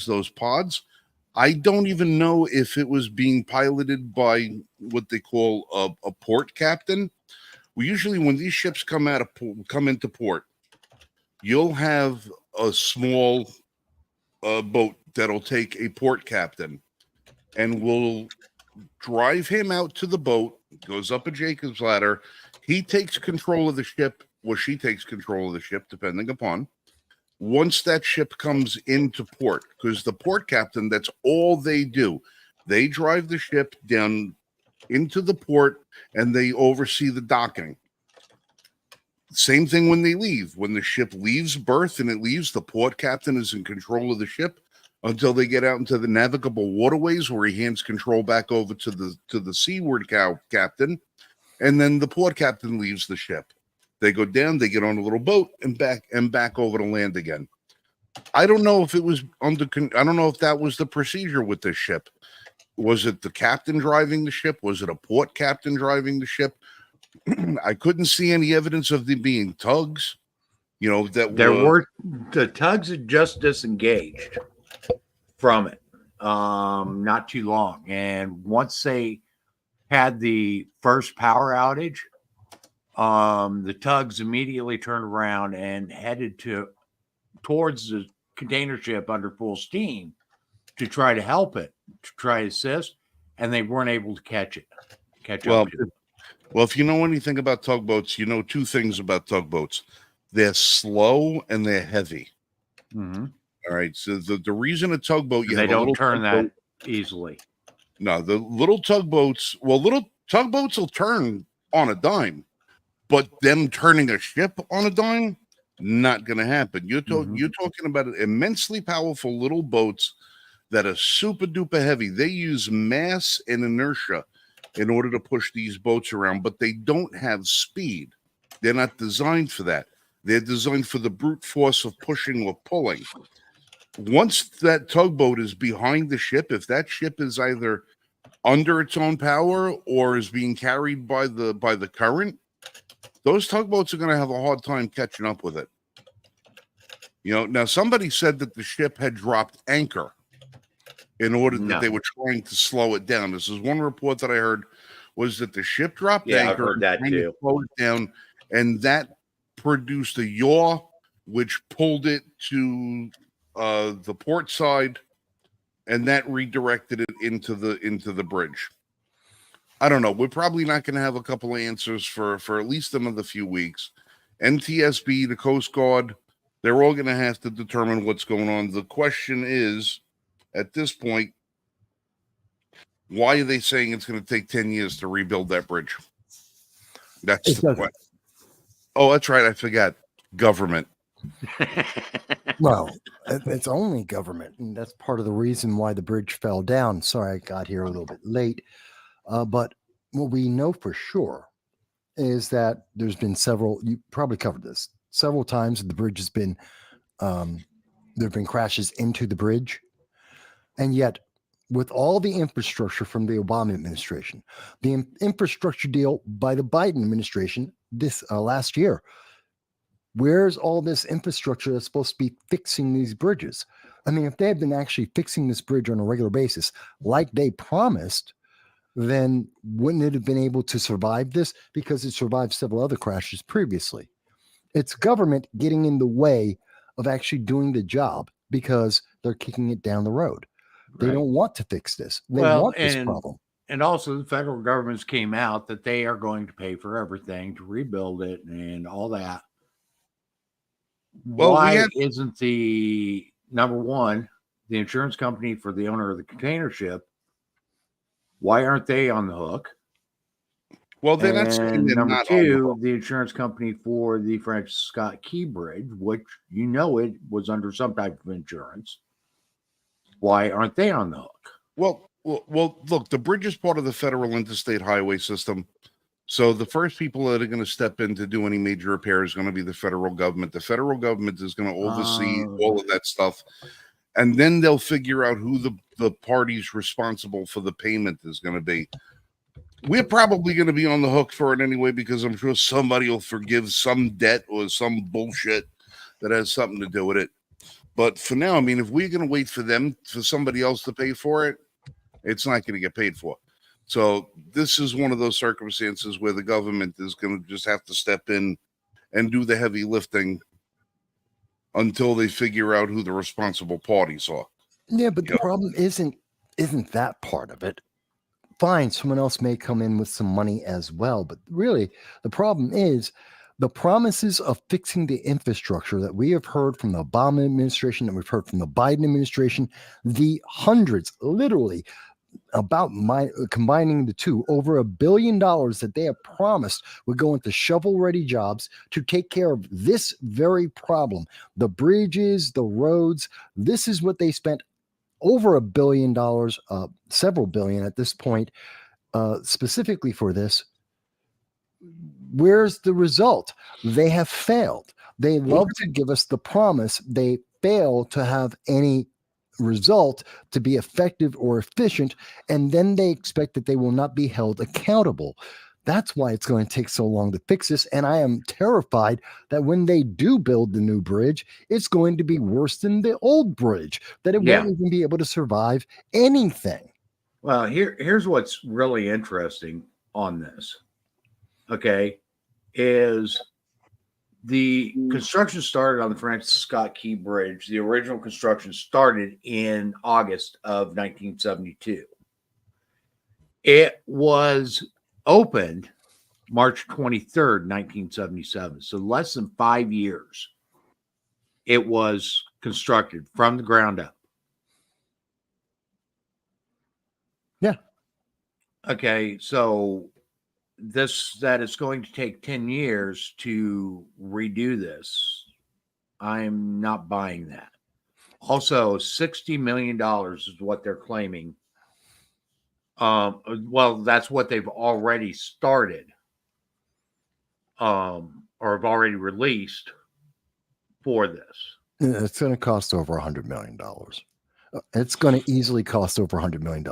those pods. I don't even know if it was being piloted by what they call a port captain. Usually when these ships come into port, you'll have a small boat that'll take a port captain and will drive him out to the boat, goes up a Jacob's ladder. He takes control of the ship, or she takes control of the ship, depending upon. Once that ship comes into port, because the port captain, that's all they do. They drive the ship down into the port and they oversee the docking. Same thing when they leave. When the ship leaves berth and it leaves, the port captain is in control of the ship until they get out into the navigable waterways, where he hands control back over to the seaward captain, and then the port captain leaves the ship. They go down, they get on a little boat and back over to land again. I don't know if it was I don't know if that was the procedure with this ship. Was it the captain driving the ship? Was it a port captain driving the ship? I couldn't see any evidence of them being tugs. You know, that the tugs had just disengaged from it not too long. And once they had the first power outage, the tugs immediately turned around and headed towards the container ship under full steam to try to help it, to try to assist, and they weren't able to catch up. Well, if you know anything about tugboats, you know two things about tugboats. They're slow and they're heavy. Mm-hmm. All right. So the reason a tugboat, they don't turn that easily. No, the little tugboats will turn on a dime, but them turning a ship on a dime, not going to happen. You're talking about immensely powerful little boats that are super duper heavy. They use mass and inertia in order to push these boats around, but they don't have speed. They're not designed for that. They're designed for the brute force of pushing or pulling. Once that tugboat is behind the ship, if that ship is either under its own power or is being carried by the current, those tugboats are going to have a hard time catching up with it. You know, now somebody said that the ship had dropped anchor in order that they were trying to slow it down. This is one report that I heard, was that the ship dropped anchor. I've heard that too. Slow it down, and that produced a yaw, which pulled it to the port side, and that redirected it into the bridge. I don't know. We're probably not going to have a couple of answers for at least another few weeks. NTSB, the Coast Guard, they're all going to have to determine what's going on. The question is, at this point, why are they saying it's going to take 10 years to rebuild that bridge? That's the question. Oh, that's right. I forgot. Government. Well, it's only government, and that's part of the reason why the bridge fell down. Sorry, I got here a little bit late. But what we know for sure is that there's been you probably covered this, several times the bridge has been, there have been crashes into the bridge. And yet, with all the infrastructure from the Obama administration, the infrastructure deal by the Biden administration this last year, where's all this infrastructure that's supposed to be fixing these bridges? I mean, if they had been actually fixing this bridge on a regular basis, like they promised, then wouldn't it have been able to survive this? Because it survived several other crashes previously. It's government getting in the way of actually doing the job because they're kicking it down the road. They don't want to fix this. They want this problem. And also the federal governments came out that they are going to pay for everything to rebuild it and all that. Well, why isn't the number one, the insurance company for the owner of the container ship, why aren't they on the hook? Well, then that's number two, the insurance company for the Francis Scott Key Bridge, which it was under some type of insurance. Why aren't they on the hook? Well, look, the bridge is part of the federal interstate highway system. So the first people that are going to step in to do any major repair is going to be the federal government. The federal government is going to oversee all of that stuff. And then they'll figure out who the parties responsible for the payment is going to be. We're probably going to be on the hook for it anyway, because I'm sure somebody will forgive some debt or some bullshit that has something to do with it. But for now, I mean, if we're going to wait for somebody else to pay for it, it's not going to get paid for. So this is one of those circumstances where the government is going to just have to step in and do the heavy lifting until they figure out who the responsible parties are. Yeah, but the problem isn't that part of it. Fine, someone else may come in with some money as well, but really the problem is the promises of fixing the infrastructure that we have heard from the Obama administration, that we've heard from the Biden administration, the hundreds, literally, about combining the two, over $1 billion that they have promised would go into shovel-ready jobs to take care of this very problem. The bridges, the roads, this is what they spent over $1 billion, several billion at this point, specifically for this. Where's the result? They have failed. They love to give us the promise. They fail to have any result to be effective or efficient, and then they expect that they will not be held accountable. That's why it's going to take so long to fix this, and I am terrified that when they do build the new bridge, it's going to be worse than the old bridge, that it won't even be able to survive anything. Well, here's what's really interesting on this, okay, is the construction started on the Francis Scott Key Bridge. The original construction started in August of 1972. It was opened March 23rd, 1977. So less than 5 years it was constructed from the ground up. Yeah. Okay, so that it's going to take 10 years to redo this, I'm not buying that. Also, $60 million is what they're claiming. Well, that's what they've already started, or have already released for this. It's going to cost over $100 million. It's going to easily cost over $100 million.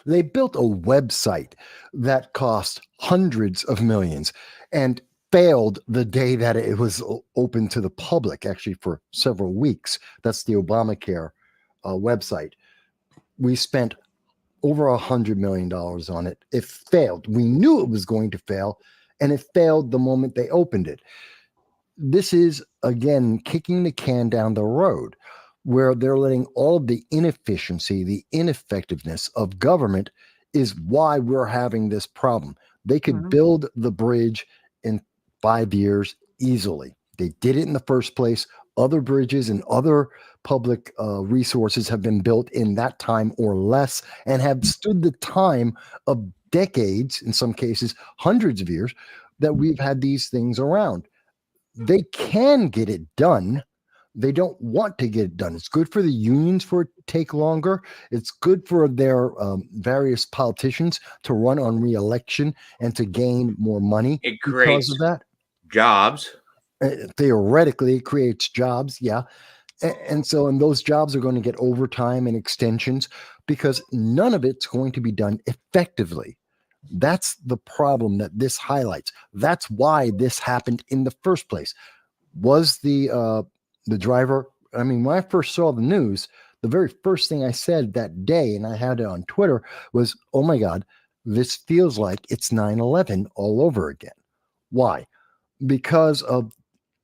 They built a website that cost hundreds of millions and failed the day that it was open to the public, actually for several weeks. That's the Obamacare website. We spent over $100 million on it. It failed. We knew it was going to fail, and it failed the moment they opened it. This is, again, kicking the can down the road, where they're letting all of the inefficiency, the ineffectiveness of government is why we're having this problem. They could build the bridge in 5 years easily. They did it in the first place. Other bridges and other public resources have been built in that time or less and have stood the time of decades, in some cases, hundreds of years, that we've had these things around. They can get it done. They don't want to get it done. It's good for the unions for it to take longer. It's good for their various politicians to run on re-election and to gain more money. It creates because of that. Jobs. Theoretically, it creates jobs, yeah. And those jobs are going to get overtime and extensions because none of it's going to be done effectively. That's the problem that this highlights. That's why this happened in the first place. Was the driver, I mean, when I first saw the news, the very first thing I said that day, and I had it on Twitter, was, oh my God, this feels like it's 9/11 all over again. Why? Because of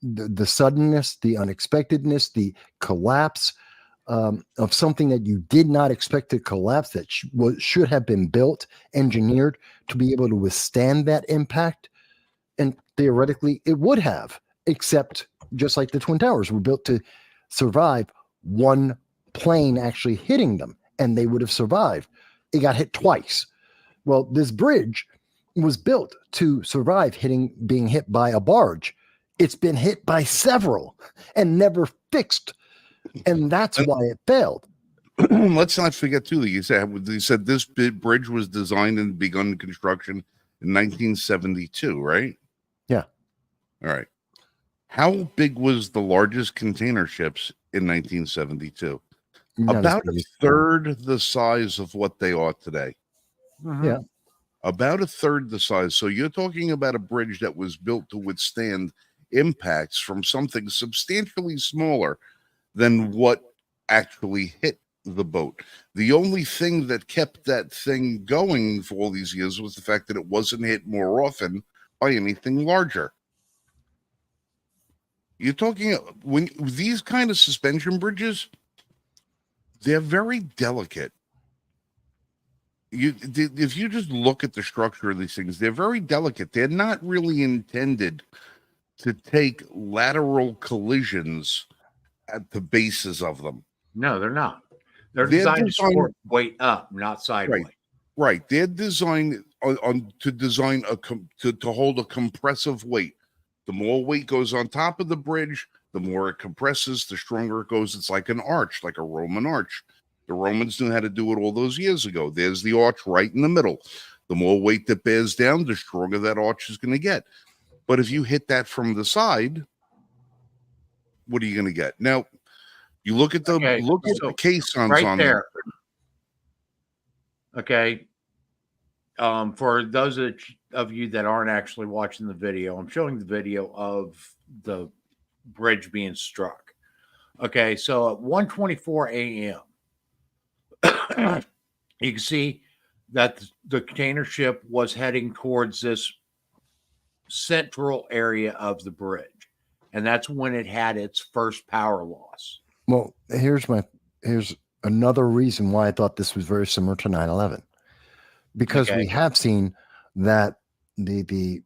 the suddenness, the unexpectedness, the collapse of something that you did not expect to collapse, that should have been built, engineered to be able to withstand that impact. And theoretically, it would have, except just like the Twin Towers were built to survive one plane actually hitting them, and they would have survived. It got hit twice. Well, this bridge was built to survive being hit by a barge. It's been hit by several and never fixed. And that's why it failed. Let's not forget, too, that you said this bridge was designed and begun construction in 1972, right? Yeah. All right. How big was the largest container ships in 1972? About a third the size of what they are today. Yeah. About a third the size. So you're talking about a bridge that was built to withstand impacts from something substantially smaller than what actually hit the boat. The only thing that kept that thing going for all these years was the fact that it wasn't hit more often by anything larger. You're talking when these kind of suspension bridges, they're very delicate. If you just look at the structure of these things, they're very delicate. They're not really intended to take lateral collisions at the bases of them. No, they're not. They're They're designed to designed- support weight up, not sideways. Right. They're designed to hold a compressive weight. The more weight goes on top of the bridge, the more it compresses, the stronger it goes. It's like an arch, like a Roman arch. The Romans knew how to do it all those years ago. There's the arch right in the middle. The more weight that bears down, the stronger that arch is going to get. But if you hit that from the side, what are you going to get? Now, you look at the the caissons right on there. Okay. For those of you that aren't actually watching the video, I'm showing the video of the bridge being struck. Okay, so at 1:24 a.m., you can see that the container ship was heading towards this central area of the bridge, and that's when it had its first power loss. Well, here's another reason why I thought this was very similar to 9/11, because we have seen that the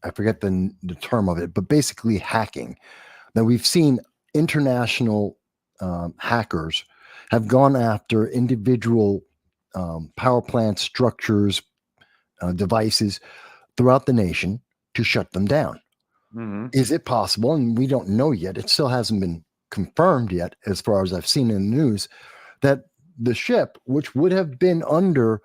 I forget the term of it, but basically hacking, that we've seen international hackers have gone after individual power plant structures, devices throughout the nation to shut them down. Mm-hmm. Is it possible? And we don't know yet. It still hasn't been confirmed yet, as far as I've seen in the news, that the ship, which would have been under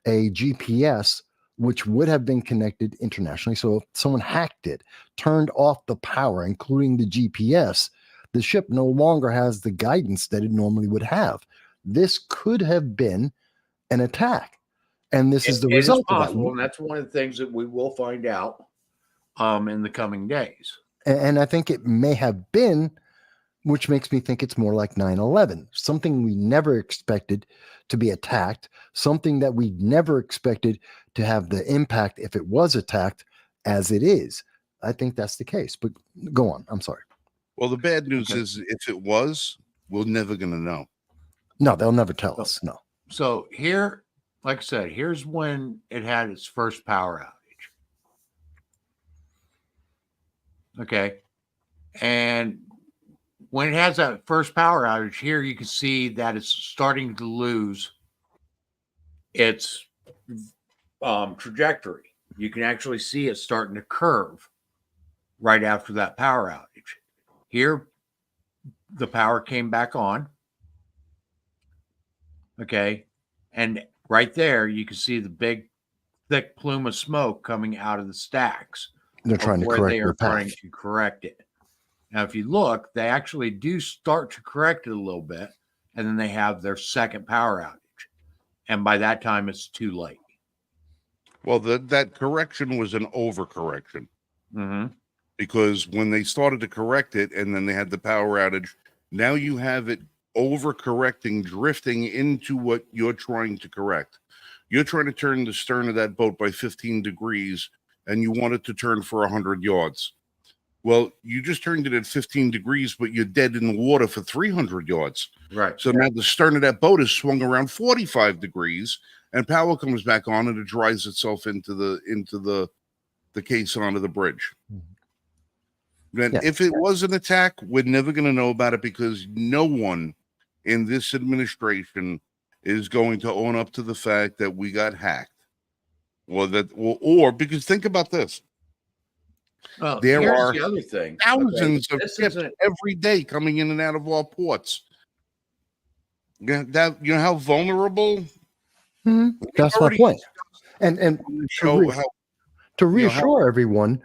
a GPS, which would have been connected internationally. So if someone hacked it, turned off the power, including the GPS, the ship no longer has the guidance that it normally would have. This could have been an attack. And this is the result of that. And that's one of the things that we will find out in the coming days. And I think it may have been, which makes me think it's more like 9/11, something we never expected to be attacked, something that we never expected to have the impact if it was attacked as it is. I think that's the case. But go on. I'm sorry. Well, the bad news is if it was, we're never going to know. No, they'll never tell us. No. So here, like I said, here's when it had its first power outage. Okay. And when it has that first power outage here, you can see that it's starting to lose its trajectory. You can actually see it starting to curve right after that power outage. Here, the power came back on. Okay. And right there, you can see the big, thick plume of smoke coming out of the stacks. They're trying to correct they are their path. trying to correct it. Now, if you look, they actually do start to correct it a little bit, and then they have their second power outage. And by that time, it's too late. Well, that correction was an overcorrection. Mm-hmm. Because when they started to correct it and then they had the power outage, now you have it overcorrecting, drifting into what you're trying to correct. You're trying to turn the stern of that boat by 15 degrees and you want it to turn for 100 yards. Well, you just turned it at 15 degrees, but you're dead in the water for 300 yards. Right. So now the stern of that boat is swung around 45 degrees and power comes back on and it dries itself into the caisson of the bridge. Mm-hmm. Then if it was an attack, we're never going to know about it because no one in this administration is going to own up to the fact that we got hacked. Or because think about this. Well, there are the other thing. Thousands of ships every day coming in and out of our ports. You know how vulnerable? Mm-hmm. That's my point. And to reassure everyone,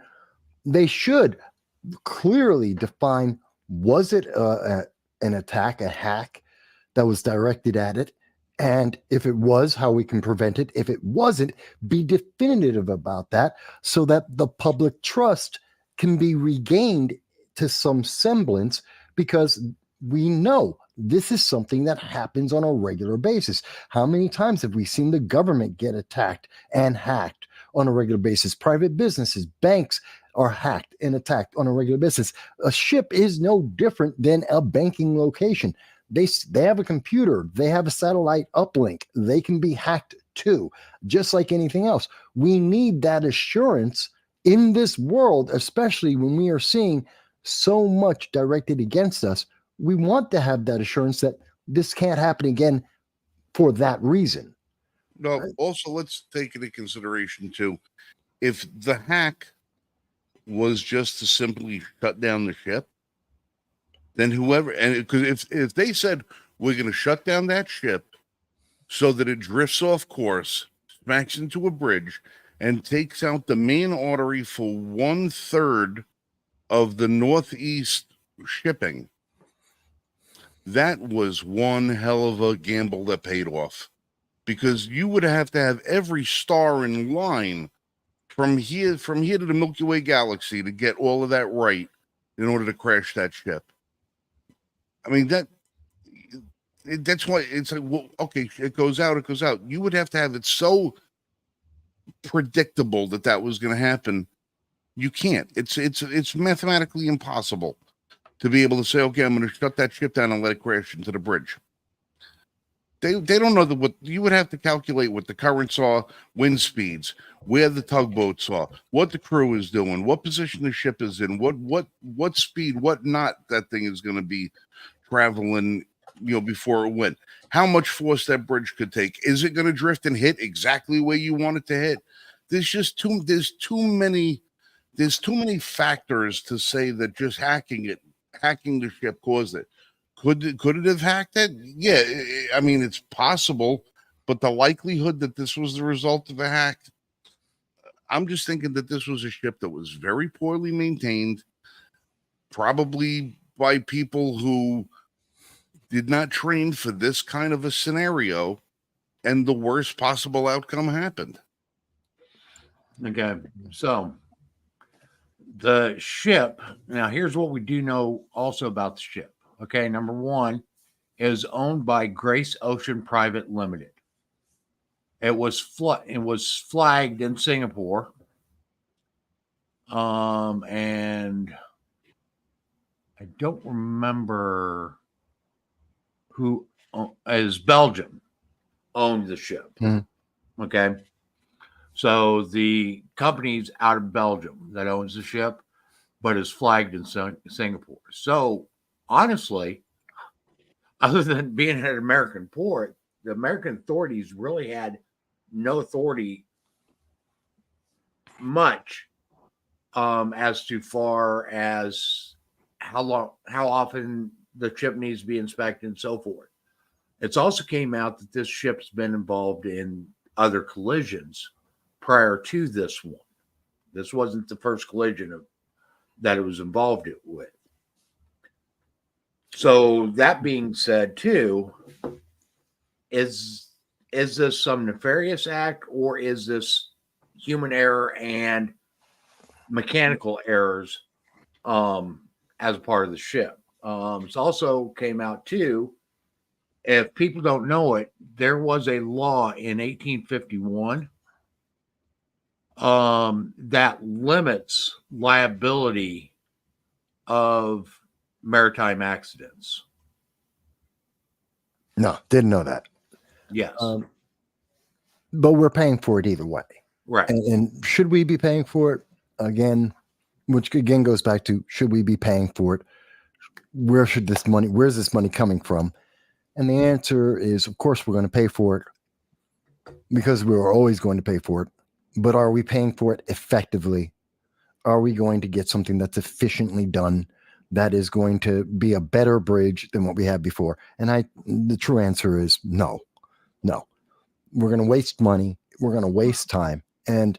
they should clearly define, was it an attack, a hack that was directed at it? And if it was, how we can prevent it. If it wasn't, be definitive about that so that the public trust can be regained to some semblance, because We know this is something that happens on a regular basis. How many times have we seen the government get attacked and hacked on a regular basis? Private businesses, banks are hacked and attacked on a regular basis. A ship is no different than a banking location. They have a computer, they have a satellite uplink, they can be hacked too, just like anything else. We need that assurance in this world, especially when we are seeing so much directed against us. We want to have that assurance that this can't happen again for that reason. No, also let's take into consideration too, if the hack was just to simply shut down the ship, then whoever, and because if they said we're going to shut down that ship so that it drifts off course, smacks into a bridge, and takes out the main artery for 1/3 of the Northeast shipping, that was one hell of a gamble that paid off, because you would have to have every star in line from here to the Milky Way galaxy to get all of that right in order to crash that ship. I mean, that's why it's like, well, okay, it goes out. You would have to have it so predictable that was going to happen. You can't. It's mathematically impossible to be able to say, okay, I'm going to shut that ship down and let it crash into the bridge. They don't know what you would have to calculate what the currents are, wind speeds, where the tugboats are, what the crew is doing, what position the ship is in, what speed, what knot that thing is going to be traveling, before it went. How much force that bridge could take. Is it going to drift and hit exactly where you want it to hit? There's too many factors to say that just hacking the ship caused it. Could it have hacked it? Yeah, I mean, it's possible, but the likelihood that this was the result of a hack, I'm just thinking that this was a ship that was very poorly maintained, probably by people who did not train for this kind of a scenario, and the worst possible outcome happened. Okay, so the ship, now here's what we do know also about the ship. Okay, number one, is owned by Grace Ocean Private Limited. It was flagged in Singapore, and I don't remember who is Belgium owned the ship. Mm-hmm. Okay, so the company's out of Belgium that owns the ship, but is flagged in Singapore. So honestly, other than being at an American port, the American authorities really had no authority much as to far as how often the ship needs to be inspected and so forth. It's also came out that this ship's been involved in other collisions prior to this one. This wasn't the first collision that it was involved with. So that being said, too, is this some nefarious act, or is this human error and mechanical errors as a part of the ship? It's also came out, too, if people don't know it, there was a law in 1851 that limits liability of maritime accidents. No, didn't know that. Yes. But we're paying for it either way. Right. And should we be paying for it? Again, which again goes back to, should we be paying for it? Where's this money coming from? And the answer is, of course, we're going to pay for it, because we are always going to pay for it. But are we paying for it effectively? Are we going to get something that's efficiently done, that is going to be a better bridge than what we had before? And the true answer is no. We're going to waste money. We're going to waste time. And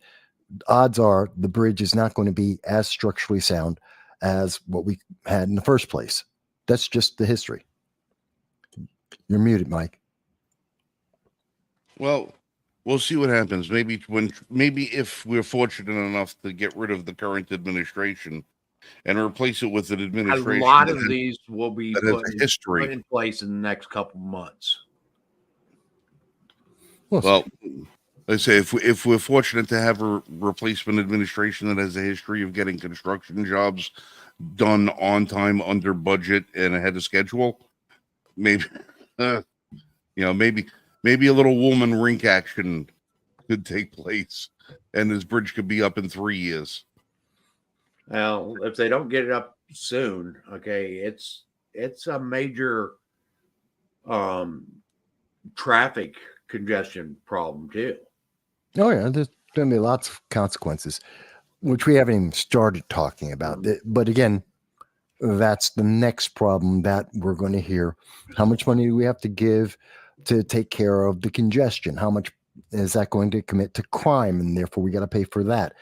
odds are the bridge is not going to be as structurally sound as what we had in the first place. That's just the history. You're muted, Mike. Well, we'll see what happens. Maybe if we're fortunate enough to get rid of the current administration, and replace it with an A administration lot of these will be that has put a history. in place in the next couple months. Well, I say if we're fortunate to have a replacement administration that has a history of getting construction jobs done on time, under budget, and ahead of schedule, maybe maybe a little woman rink action could take place, and this bridge could be up in 3 years. Well, if they don't get it up soon, okay, it's a major traffic congestion problem too. Oh yeah, there's going to be lots of consequences, which we haven't even started talking about. But again, that's the next problem that we're going to hear. How much money do we have to give to take care of the congestion? How much is that going to commit to crime? And therefore, we got to pay for that.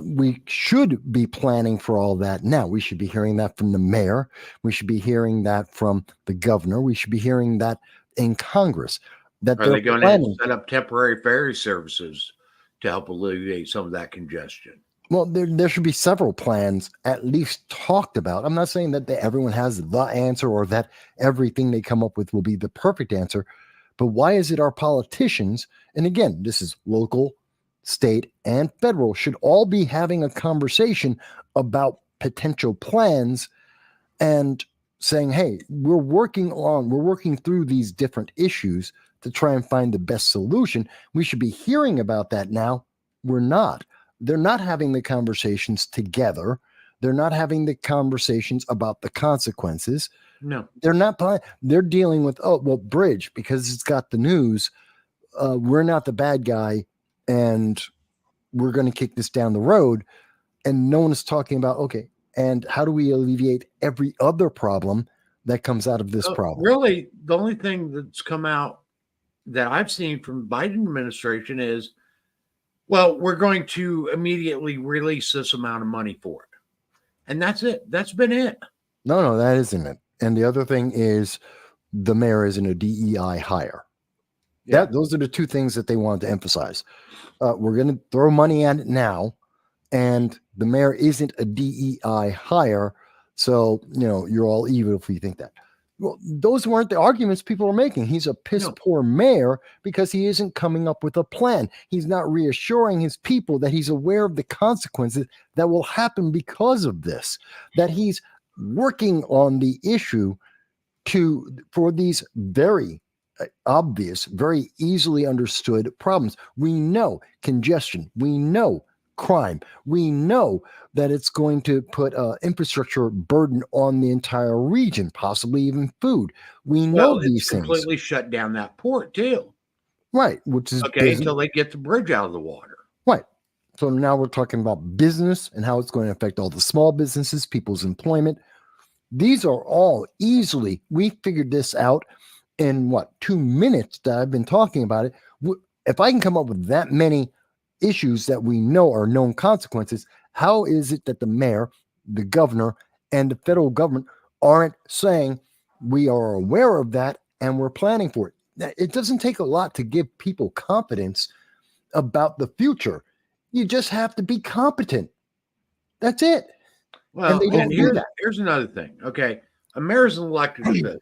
We should be planning for all that now. We should be hearing that from the mayor. We should be hearing that from the governor. We should be hearing that in Congress. That Are they going to set up temporary ferry services to help alleviate some of that congestion? Well, there should be several plans at least talked about. I'm not saying that everyone has the answer or that everything they come up with will be the perfect answer, but why is it our politicians, and again, this is local, state, and federal, should all be having a conversation about potential plans and saying, hey, we're working through these different issues to try and find the best solution. We should be hearing about that now. We're not. They're not having the conversations together. They're not having the conversations about the consequences. No, they're not. They're dealing with, bridge, because it's got the news. We're not the bad guy, and we're going to kick this down the road. And no one is talking about, okay, and how do we alleviate every other problem that comes out of this problem? Really, the only thing that's come out that I've seen from the Biden administration is, well, we're going to immediately release this amount of money for it. And that's it. That's been it. No, that isn't it. And the other thing is the mayor isn't a DEI hire. Yeah. Those are the two things that they wanted to emphasize. We're going to throw money at it now, and the mayor isn't a DEI hire. So, you're all evil if you think that. Well, those weren't the arguments people are making. He's a piss poor mayor because he isn't coming up with a plan. He's not reassuring his people that he's aware of the consequences that will happen because of this, that he's working on the issue for these very obvious, very easily understood problems. We know congestion. We know crime. We know that it's going to put infrastructure burden on the entire region, possibly even food. We know these things. Completely shut down that port too. Right, which is until they get the bridge out of the water. Right. So now we're talking about business and how it's going to affect all the small businesses, people's employment. These are all we figured this out in 2 minutes that I've been talking about it. If I can come up with that many issues that we know are known consequences, how is it that the mayor, the governor, and the federal government aren't saying we are aware of that and we're planning for it? It doesn't take a lot to give people confidence about the future. You just have to be competent. That's it. Well, and here's another thing. Okay. A mayor's an elected official.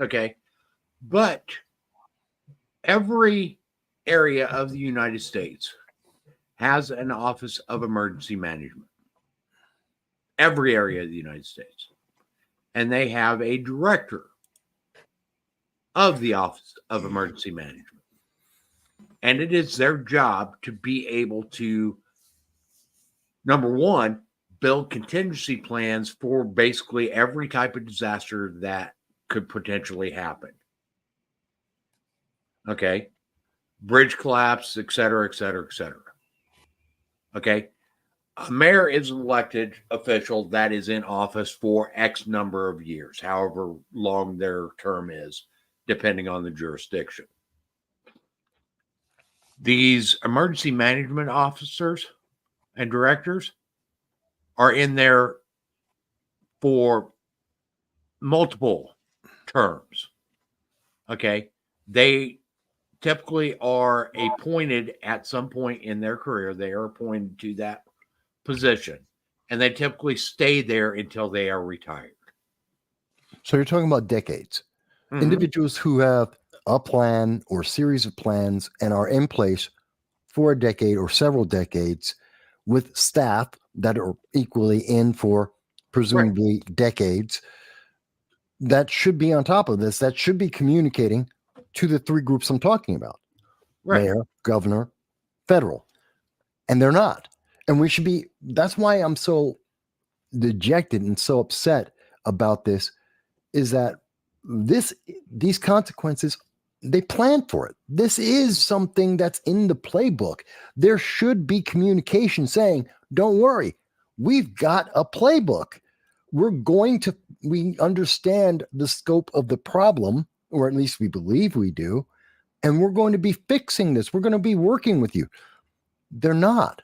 Okay. But every area of the United States has an office of emergency management. Every area of the United States. And they have a director of the office of emergency management. And it is their job to be able to, number one, build contingency plans for basically every type of disaster that could potentially happen. Okay. Bridge collapse, et cetera, et cetera, et cetera. Okay. A mayor is an elected official that is in office for X number of years, however long their term is, depending on the jurisdiction. These emergency management officers and directors are in there for multiple terms. Okay. They typically are appointed at some point in their career. They are appointed to that position and they typically stay there until they are retired. So you're talking about decades. Mhm. Individuals who have a plan or series of plans and are in place for a decade or several decades with staff that are equally in for presumably decades, that should be on top of this, that should be communicating to the three groups I'm talking about: Right. mayor, governor, federal. And they're not. And we should be, that's why I'm so dejected and so upset about this, is that these consequences, they plan for it. This is something that's in the playbook. There should be communication saying, don't worry, we've got a playbook. We understand the scope of the problem, or at least we believe we do, and we're going to be fixing this. We're going to be working with you. They're not.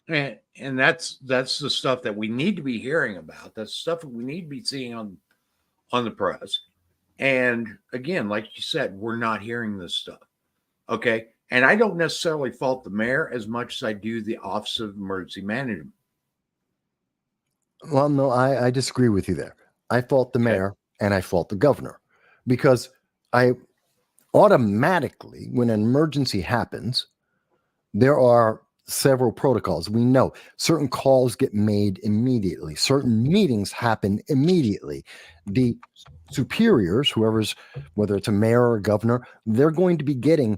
And that's the stuff that we need to be hearing about. That's stuff that we need to be seeing on the press. And again, like you said, we're not hearing this stuff. Okay. And I don't necessarily fault the mayor as much as I do the Office of Emergency Management. Well, no, I disagree with you there. I fault the mayor and I fault the governor, because I automatically, when an emergency happens, there are several protocols. We know certain calls get made immediately. Certain meetings happen immediately. The superiors, whether it's a mayor or a governor, they're going to be getting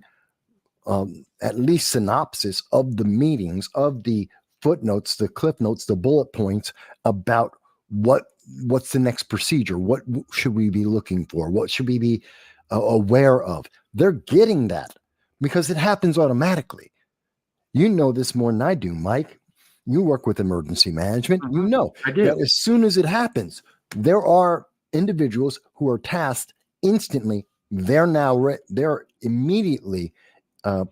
at least synopsis of the meetings, of the footnotes, the cliff notes, the bullet points about what's the next procedure. What should we be looking for? What should we be aware of? They're getting that because it happens automatically. You know this more than I do, Mike. You work with emergency management. You know I do. that as soon as it happens, there are individuals who are tasked instantly. They're immediately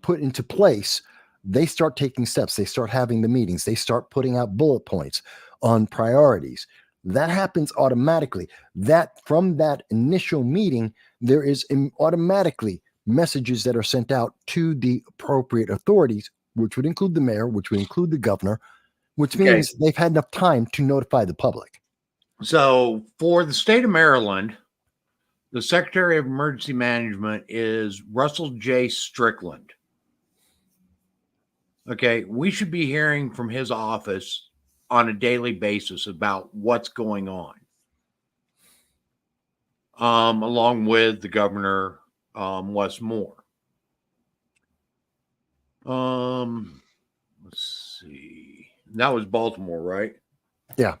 put into place. They start taking steps. They start having the meetings. They start putting out bullet points on priorities. That happens automatically. That from that initial meeting, there is automatically messages that are sent out to the appropriate authorities, which would include the mayor, which would include the governor, which means they've had enough time to notify the public. So for the state of Maryland, the Secretary of Emergency Management is Russell J. Strickland. Okay, we should be hearing from his office on a daily basis about what's going on, along with the governor, Wes Moore. Let's see. That was Baltimore, right? Yeah.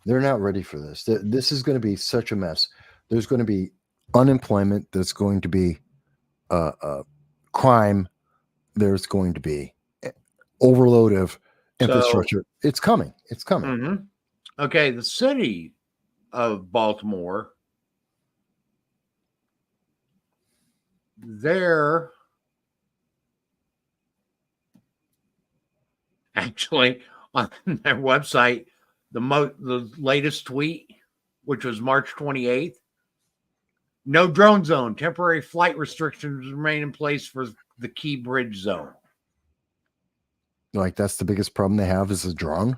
They're not ready for this. This is going to be such a mess. There's going to be unemployment. There's going to be crime. There's going to be overload of infrastructure. It's coming. It's coming. Mm-hmm. Okay, the city of Baltimore, they're actually on their website, the latest tweet, which was March 28th. No drone zone. Temporary flight restrictions remain in place for the Key Bridge zone. Like that's the biggest problem they have is a drone.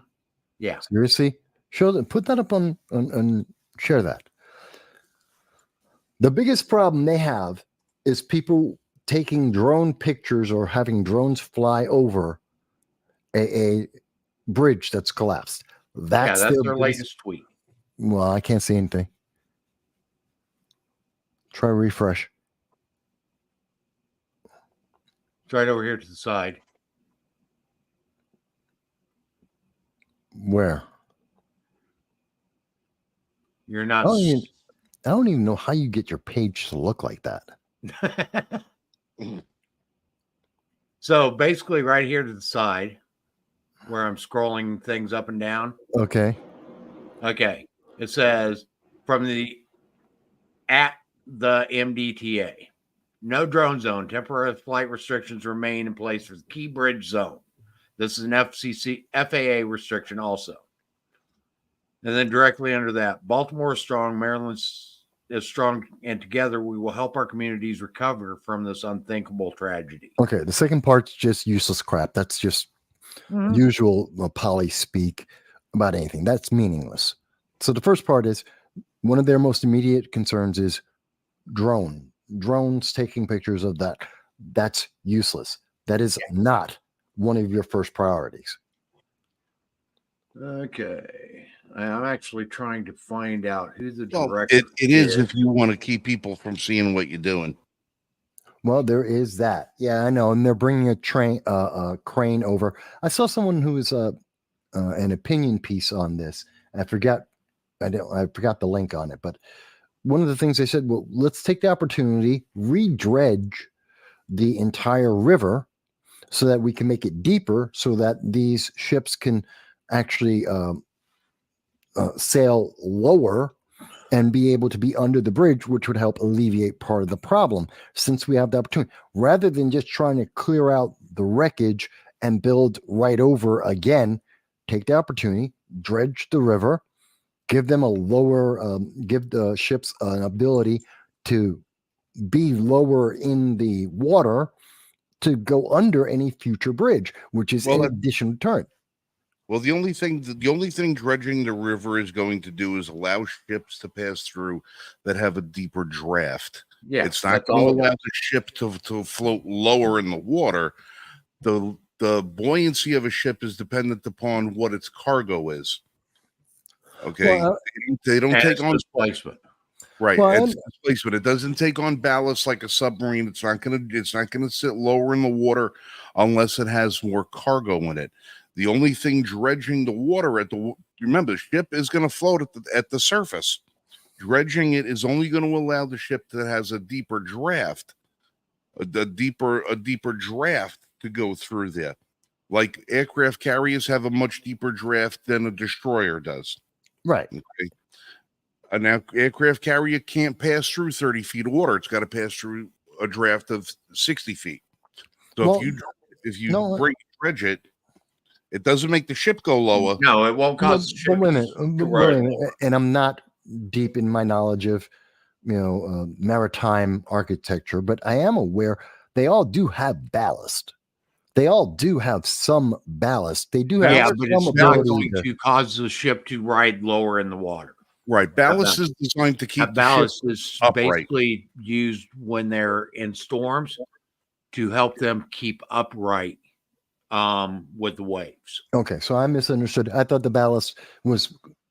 Yeah. Seriously, show them. Put that up on share that. The biggest problem they have is people taking drone pictures or having drones fly over a bridge that's collapsed. That's their latest tweet. Well, I can't see anything. Try refresh. It's right over here to the side. Where? You're not. I don't even know how you get your page to look like that. So basically, right here to the side, where I'm scrolling things up and down. Okay. It says from the MDTA, no drone zone. Temporary flight restrictions remain in place for the Key Bridge zone. This is an FAA restriction also. And then directly under that, Baltimore is strong. Maryland's as strong, and together we will help our communities recover from this unthinkable tragedy. Okay, the second part's just useless crap. That's just usual poly speak about anything. That's meaningless. So the first part is one of their most immediate concerns is drones taking pictures of that. That's useless. That is not one of your first priorities. Okay. I'm actually trying to find out who the Well, director it is if you want to keep people from seeing what you're doing. Well, there is that. Yeah, I know. And they're bringing a crane over. I saw someone who was an opinion piece on this. I forgot the link on it, but one of the things they said, well, let's take the opportunity, re-dredge the entire river so that we can make it deeper so that these ships can actually sail lower and be able to be under the bridge, which would help alleviate part of the problem since we have the opportunity. Rather than just trying to clear out the wreckage and build right over again, take the opportunity, dredge the river, give them a lower, give the ships an ability to be lower in the water to go under any future bridge, which is an additional deterrent. Well, the only thing dredging the river is going to do is allow ships to pass through that have a deeper draft. Yeah, it's not going to allow the ship to float lower in the water. The buoyancy of a ship is dependent upon what its cargo is. Okay, Well, they don't take on displacement. Right, Well, it's displacement. It doesn't take on ballast like a submarine. It's not gonna sit lower in the water unless it has more cargo in it. The only thing dredging the water remember, the ship is going to float at the surface. Dredging it is only going to allow the ship that has a deeper draft, a deeper draft to go through there. Like aircraft carriers have a much deeper draft than a destroyer does. Right. Okay. An aircraft carrier can't pass through 30 feet of water. It's got to pass through a draft of 60 feet. So Well, if you dredge it, it doesn't make the ship go lower. No, it won't cause the ship wait a minute. And I'm not deep in my knowledge of, maritime architecture, but I am aware they all do have ballast. They all do have some ballast. They do have but some it's not ability going to cause the ship to ride lower in the water. Right. Ballast is designed to keep the ballast ship is upright. basically used when they're in storms to help them keep upright with the waves. Okay, so I misunderstood. I thought the ballast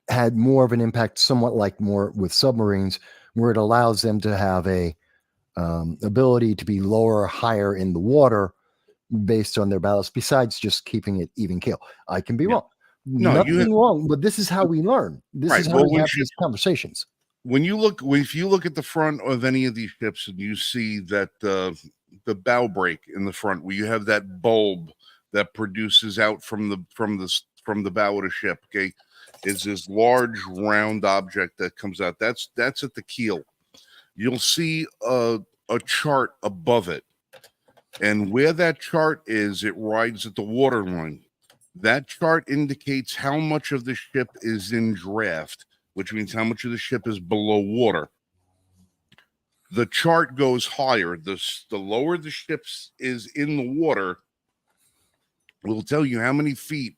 had more of an impact, somewhat like more with submarines, where it allows them to have a ability to be lower or higher in the water based on their ballast, besides just keeping it even keel. I can be wrong. No, nothing wrong, but this is how we learn. This is how we have these conversations. If you look at the front of any of these ships and you see that the bow break in the front, where you have that bulb that produces out from the bow of the ship, okay, is this large round object that comes out. That's at the keel. You'll see a chart above it, and where that chart is, it rides at the waterline. That chart indicates how much of the ship is in draft, which means how much of the ship is below water. The chart goes higher. The lower the ship is in the water, it will tell you how many feet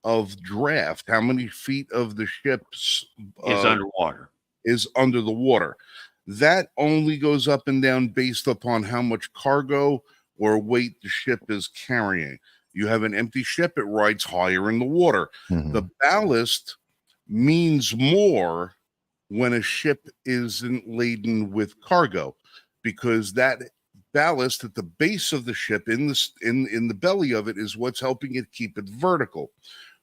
of draft, how many feet of the ship's is underwater. Is under the water. That only goes up and down based upon how much cargo or weight the ship is carrying. You have an empty ship, it rides higher in the water. Mm-hmm. The ballast means more when a ship isn't laden with cargo, because that ballast at the base of the ship in the belly of it is what's helping it keep it vertical.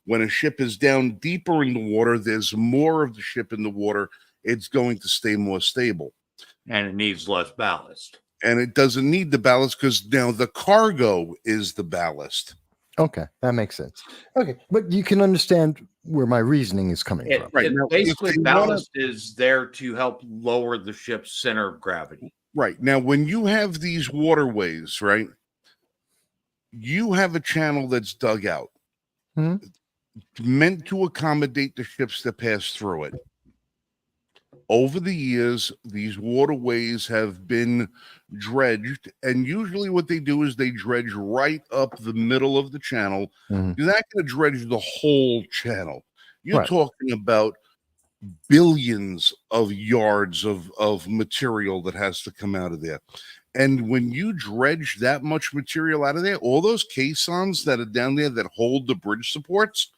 When a ship is down deeper in the water, there's more of the ship in the water. It's going to stay more stable. And it needs less ballast. And it doesn't need the ballast because now the cargo is the ballast. Okay, that makes sense. Okay, but you can understand where my reasoning is coming from. Right. Now, basically, ballast is there to help lower the ship's center of gravity. Right. Now, when you have these waterways, right, you have a channel that's dug out, meant to accommodate the ships that pass through it. over the years, these waterways have been dredged, and usually what they do is they dredge right up the middle of the channel. Mhm. You're not going to dredge the whole channel. You're Right. talking about billions of yards of material that has to come out of there. And when you dredge that much material out of there, all those caissons that are down there that hold the bridge supports,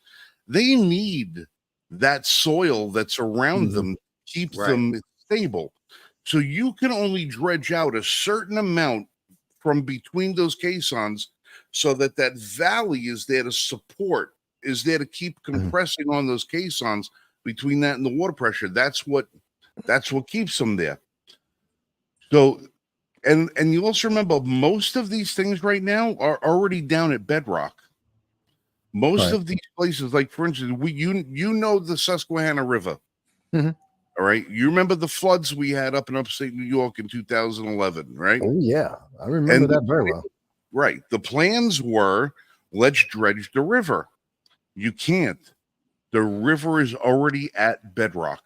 they need that soil that's around Mhm. them to keep Right. them stable. So you can only dredge out a certain amount from between those caissons so that that valley is there to support, is there to keep compressing on those caissons between that and the water pressure. That's what keeps them there. So and you also remember most of these things right now are already down at bedrock. Most Right. of these places, like for instance, you know the Susquehanna River. Mhm. All right. You remember the floods we had up in upstate New York in 2011, right? Oh yeah, I remember And that very well. right. The plans were let's dredge the river. You can't. The river is already at bedrock.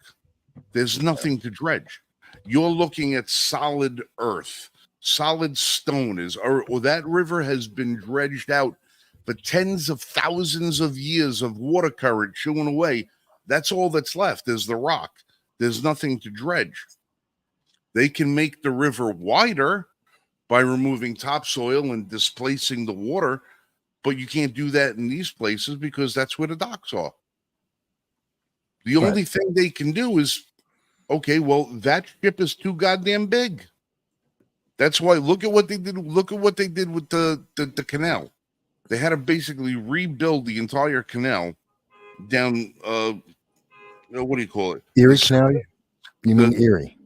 There's nothing to dredge. You're looking at solid earth, solid stone or that river has been dredged out for tens of thousands of years of water current chewing away. That's all that's left is the rock. There's nothing to dredge. They can make the river wider by removing topsoil and displacing the water, but you can't do that in these places because that's where the docks are. The Right. only thing they can do is, okay, well, that ship is too goddamn big. That's why look at what they did. Look at what they did with the canal. They had to basically rebuild the entire canal down what do you call it? Erie The, Canal. You mean the Erie?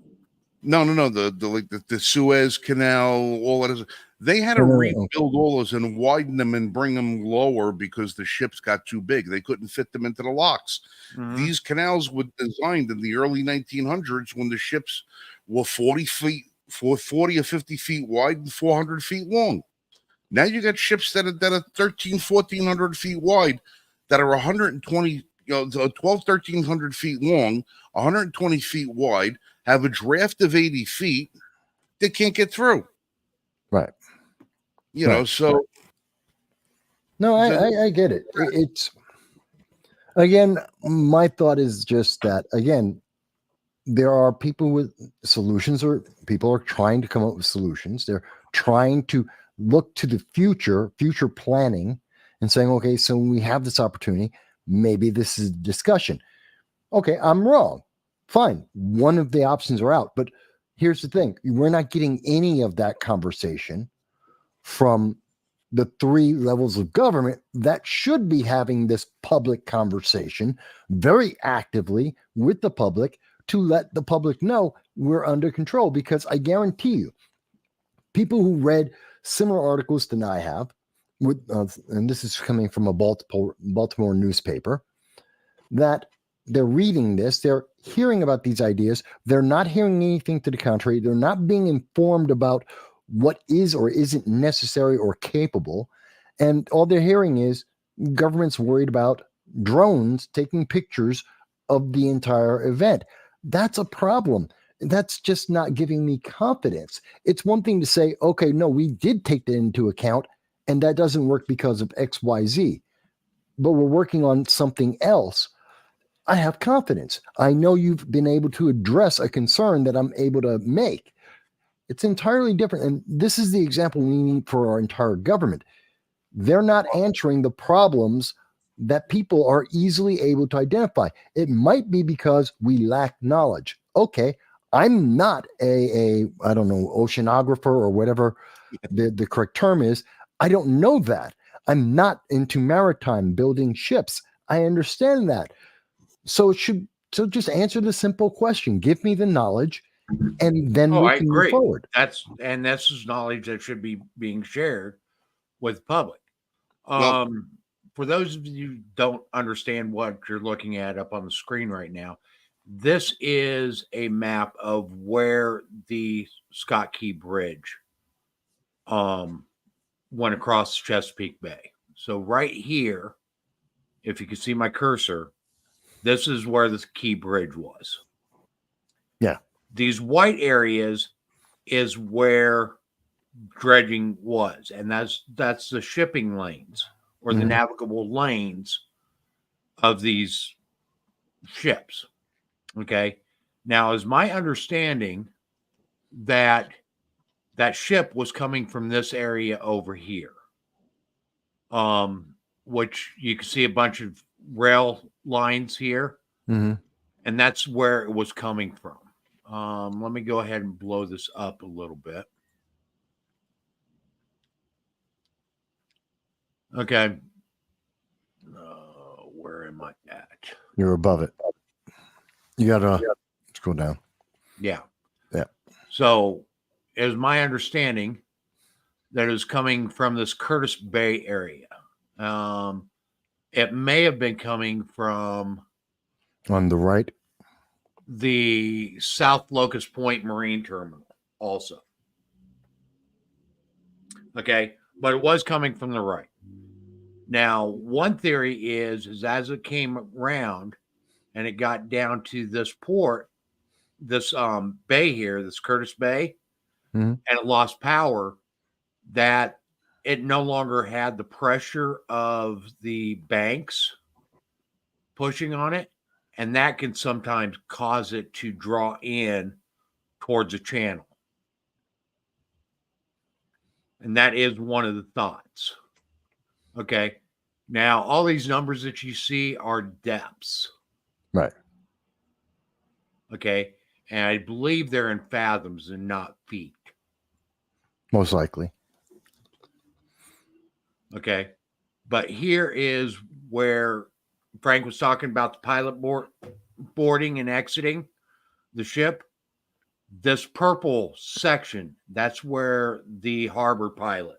no, the Suez Canal, all that is. They had to No, no, no, rebuild all those and widen them and bring them lower because the ships got too big. They couldn't fit them into the locks. Mhm. These canals were designed in the early 1900s when the ships were 40 or 50 feet wide and 400 feet long. Now you got ships that are 1,400 feet wide that are 120, 1,1300 feet long, 120 feet wide, have a draft of 80 feet. They can't get through. Right. Right. So No, I get it. It's again, my thought is just that again, there are people with solutions, or people are trying to come up with solutions. They're trying to look to the future planning, and saying, okay, so when we have this opportunity, maybe this is a discussion. Okay, I'm wrong. Fine. One of the options are out. But here's the thing, we're not getting any of that conversation from the three levels of government that should be having this public conversation very actively with the public to let the public know we're under control. Because I guarantee you, people who read similar articles than I have, with, and this is coming from a Baltimore newspaper, that they're reading this, they're hearing about these ideas, they're not hearing anything to the contrary, they're not being informed about what is or isn't necessary or capable, and all they're hearing is government's worried about drones taking pictures of the entire event. That's a problem. That's just not giving me confidence. It's one thing to say, okay, no, we did take that into account, and that doesn't work because of XYZ, but we're working on something else. I have confidence. I know you've been able to address a concern that I'm able to make. It's entirely different. And this is the example we need for our entire government. They're not answering the problems that people are easily able to identify. It might be because we lack knowledge. Okay, I'm not a I don't know, oceanographer or whatever the correct term is. I don't know that. I'm not into maritime building ships. I understand that. So just answer the simple question. Give me the knowledge, and then Oh, we I can move agree. forward. This is knowledge that should be being shared with the public. Well- For those of you who don't understand what you're looking at up on the screen right now, this is a map of where the Scott Key Bridge went across Chesapeake Bay. So right here, if you can see my cursor, this is where the Key Bridge was. Yeah. These white areas is where dredging was, and that's the shipping lanes or the Mhm. navigable lanes of these ships. Okay. Now, is my understanding that that ship was coming from this area over here, which you can see a bunch of rail lines here, Mhm. and that's where it was coming from. Let me go ahead and blow this up a little bit. Okay. Where am I at? You're above it. You gotta scroll down. Yeah. Yeah. So, it was my understanding that it was coming from this Curtis Bay area. It may have been coming from On the right. the South Locust Point Marine Terminal also. Okay. But it was coming from the right. Now, one theory is as it came around and it got down to this port, this bay here, this Curtis Bay, Mhm. and it lost power, that it no longer had the pressure of the banks pushing on it. And that can sometimes cause it to draw in towards a channel. And that is one of the thoughts. Okay. Now, all these numbers that you see are depths. Right. Okay. And I believe they're in fathoms and not feet. Most likely. Okay. But here is where Frank was talking about the pilot boarding and exiting the ship. This purple section, that's where the harbor pilot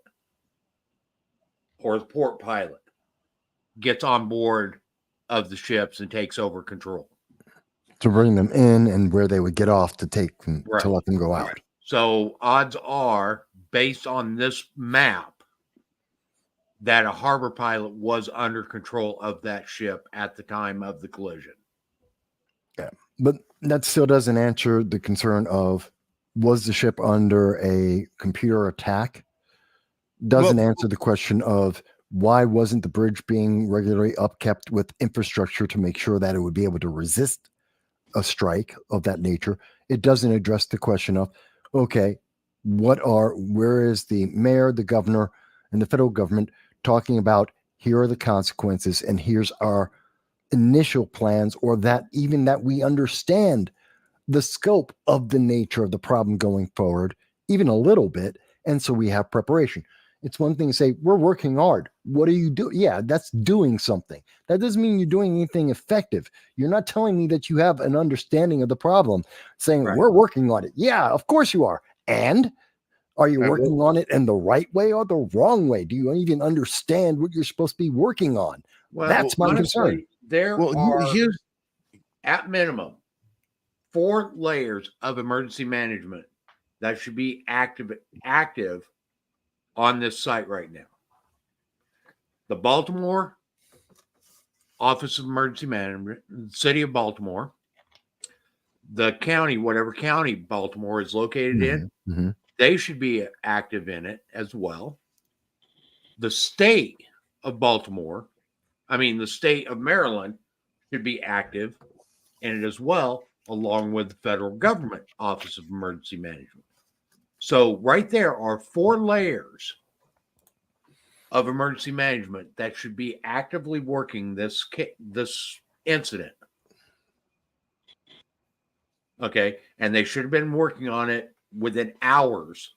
or the port pilot gets on board of the ships and takes over control. To bring them in and where they would get off to take them, Right. to let them go out. So odds are, based on this map, that a harbor pilot was under control of that ship at the time of the collision. Yeah. But that still doesn't answer the concern of, was the ship under a computer attack? Doesn't answer the question of, why wasn't the bridge being regularly upkept with infrastructure to make sure that it would be able to resist a strike of that nature? It doesn't address the question of, okay, where is the mayor, the governor, and the federal government talking about, here are the consequences and here's our initial plans, or that even that we understand the scope of the nature of the problem going forward, even a little bit. And so we have preparation. It's one thing to say, we're working hard. What do you do? Yeah, that's doing something. That doesn't mean you're doing anything effective. You're not telling me that you have an understanding of the problem, saying, Right. we're working on it. Yeah, of course you are. And are you working on it in the right way or the wrong way? Do you even understand what you're supposed to be working on? Well, That's my concern. There are, here's at minimum, 4 layers of emergency management that should be active on this site right now. The Baltimore Office of Emergency Management, the City of Baltimore, the county, whatever county Baltimore is located in, they should be active in it as well. The state of Baltimore, the state of Maryland should be active in it as well, along with the federal government Office of Emergency Management. So right there are 4 layers of emergency management that should be actively working this incident. Okay. And they should have been working on it within hours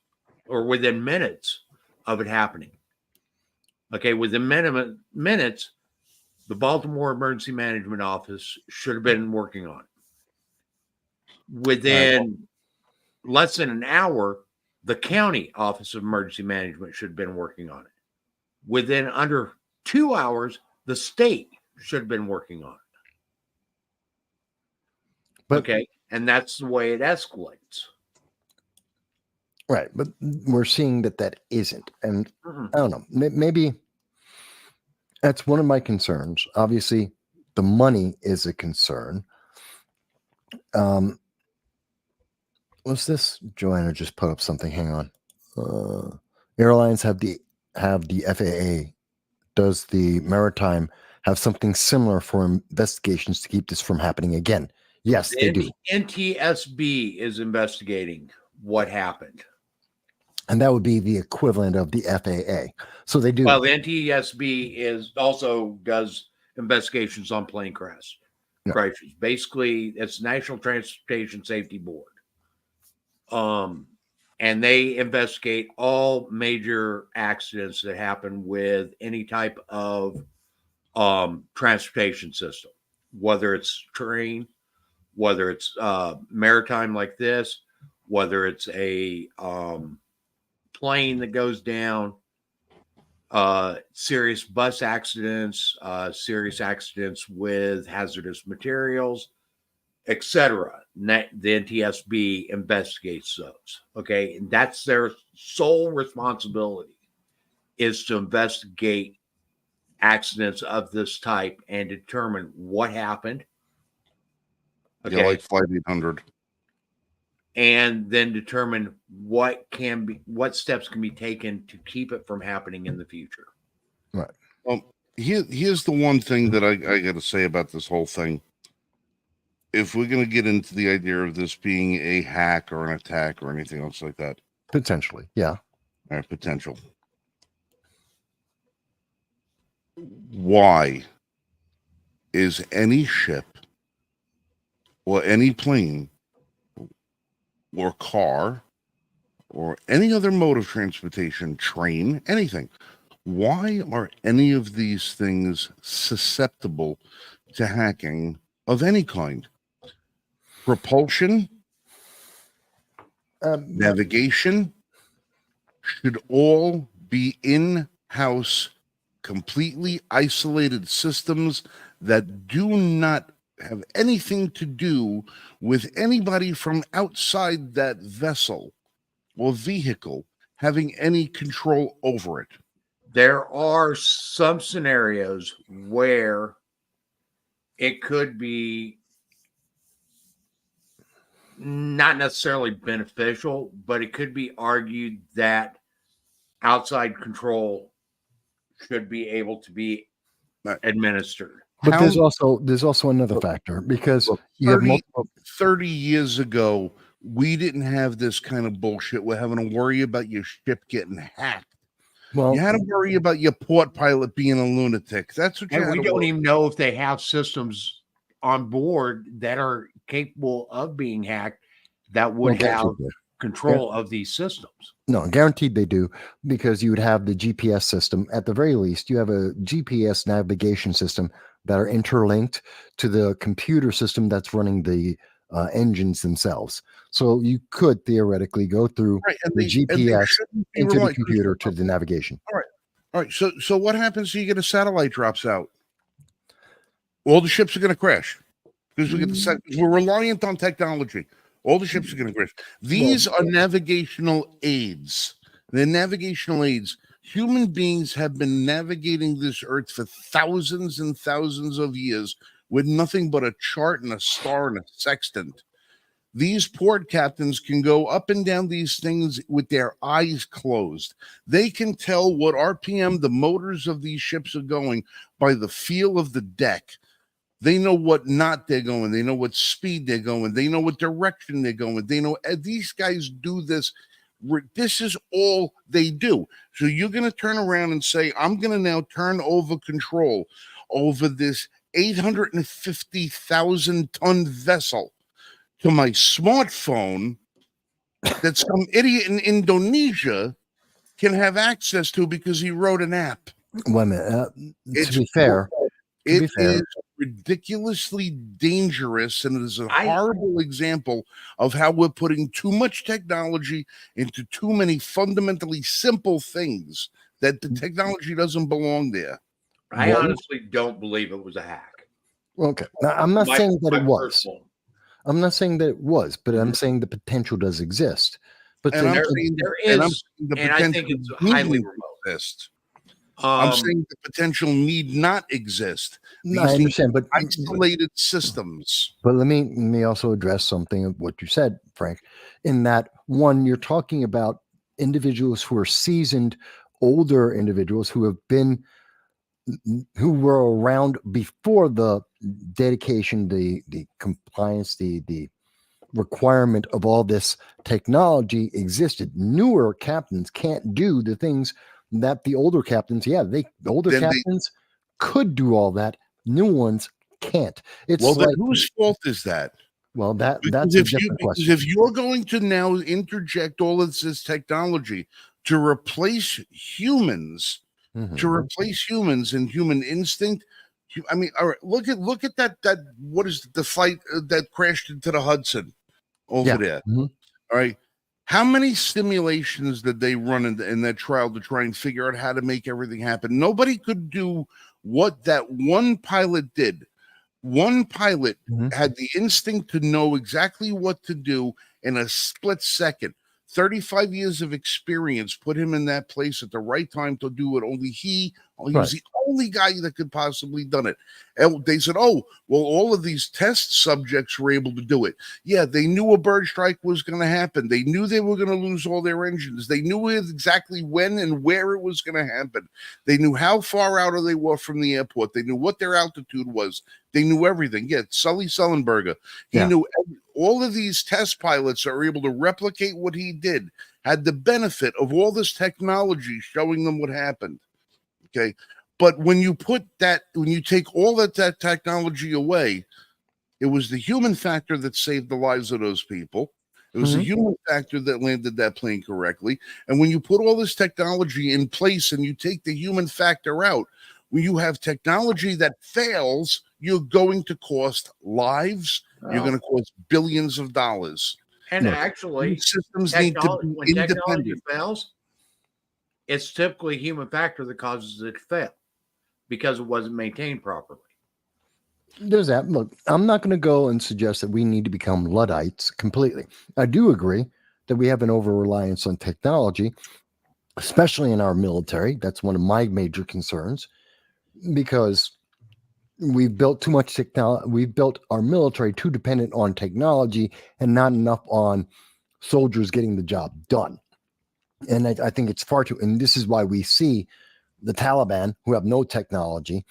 or within minutes of it happening. Okay. Within minutes, the Baltimore Emergency Management Office should have been working on it. Within less than an hour, the county Office of Emergency Management should have been working on it. Within under 2 hours, the state should have been working on it. But, okay. And that's the way it escalates. Right. But we're seeing that isn't. And Mm-hmm. I don't know, maybe that's one of my concerns. Obviously, the money is a concern. What's this? Joanna just put up something. Hang on. Airlines have the FAA. Does the maritime have something similar for investigations to keep this from happening again? Yes, they do. NTSB is investigating what happened. And that would be the equivalent of the FAA. So they do. Well, the NTSB also does investigations on plane crashes. Basically, it's National Transportation Safety Board. And they investigate all major accidents that happen with any type of transportation system, whether it's train, whether it's maritime like this, whether it's a plane that goes down, serious bus accidents, serious accidents with hazardous materials, etc. The NTSB investigates those. Okay, and that's their sole responsibility, is to investigate accidents of this type and determine what happened. Okay, yeah, like 5-800. And then determine what steps can be taken to keep it from happening in the future. Right. Here's the one thing that I got to say about this whole thing. If we're going to get into the idea of this being a hack or an attack or anything else like that. Potentially, yeah. All right, potential. Why is any ship or any plane or car or any other mode of transportation, train, anything, why are any of these things susceptible to hacking of any kind? Propulsion, navigation should all be in-house, completely isolated systems that do not have anything to do with anybody from outside that vessel or vehicle having any control over it. There are some scenarios where it could be not necessarily beneficial, but it could be argued that outside control should be able to be administered. But there's also another factor, because you have multiple. 30 years ago, we didn't have this kind of bullshit. We're having to worry about your ship getting hacked. Well, you had to worry about your port pilot being a lunatic. That's what you had. And we don't even know if they have systems on board that are capable of being hacked that would have control of these systems. No, guaranteed they do, because you would have the GPS system. At the very least, you have a GPS navigation system that are interlinked to the computer system that's running the engines themselves. So you could theoretically go through the GPS into the computer to the navigation. All right. So what happens if you get a satellite drops out? All the ships are going to crash because we're reliant on technology. All the ships are going to crash. These are navigational aids. They're navigational aids. Human beings have been navigating this earth for thousands and thousands of years with nothing but a chart and a star and a sextant. These port captains can go up and down these things with their eyes closed. They can tell what RPM the motors of these ships are going by the feel of the deck. They know what knot they're going. They know what speed they're going. They know what direction they're going. They know these guys do this. This is all they do. So you're going to turn around and say, I'm going to now turn over control over this 850,000-ton vessel to my smartphone that some idiot in Indonesia can have access to because he wrote an app. Wait a minute. To be fair, it is ridiculously dangerous, and it is a horrible example of how we're putting too much technology into too many fundamentally simple things that the technology doesn't belong there. I honestly don't believe it was a hack. Okay. Now, I'm not saying that it was. I'm not saying that it was, but I'm saying the potential does exist. But there is, and I think it's highly remote. I'm saying the potential need not exist. No, I These need understand, but isolated systems. let me also address something of what you said, Frank. In that one, you're talking about individuals who are seasoned, older individuals who were around before the dedication, the compliance, the requirement of all this technology existed. Newer captains can't do the things that the older captains, the older Then captains could do all that. New ones can't. It's well, then like, whose fault is that? well, that's Because a if different question. if you're going to now interject all of this technology to replace humans, Mhm. to replace humans and human instinct. I mean, all right, look at that. What is the flight that crashed into the Hudson over Yeah. there? Mhm. All right, how many simulations did they run in that trial to try and figure out how to make everything happen? Nobody could do what that one pilot did. One pilot Mhm. had the instinct to know exactly what to do in a split second. 35 years of experience put him in that place at the right time to do it. He Right. was the only guy that could possibly done it. And they said, oh, well, all of these test subjects were able to do it. Yeah, they knew a bird strike was going to happen. They knew they were going to lose all their engines. They knew exactly when and where it was going to happen. They knew how far out they were from the airport. They knew what their altitude was. They knew everything. Yeah, Sully Sullenberger. He knew all of these test pilots are able to replicate what he did, had the benefit of all this technology showing them what happened. Okay. But when you take all that technology away, it was the human factor that saved the lives of those people. It was the human factor that landed that plane correctly. And when you put all this technology in place and you take the human factor out, when you have technology that fails, you're going to cost lives. You're going to cost billions of dollars. And Look, actually, These systems need to be when technology independent. fails, it's typically a human factor that causes it to fail because it wasn't maintained properly. There's that. Look, I'm not going to go and suggest that we need to become Luddites completely. I do agree that we have an over reliance on technology, especially in our military. That's one of my major concerns because we've built too much technology. We've built our military too dependent on technology and not enough on soldiers getting the job done. And I think it's far too, and this is why we see the Taliban, who have no technology,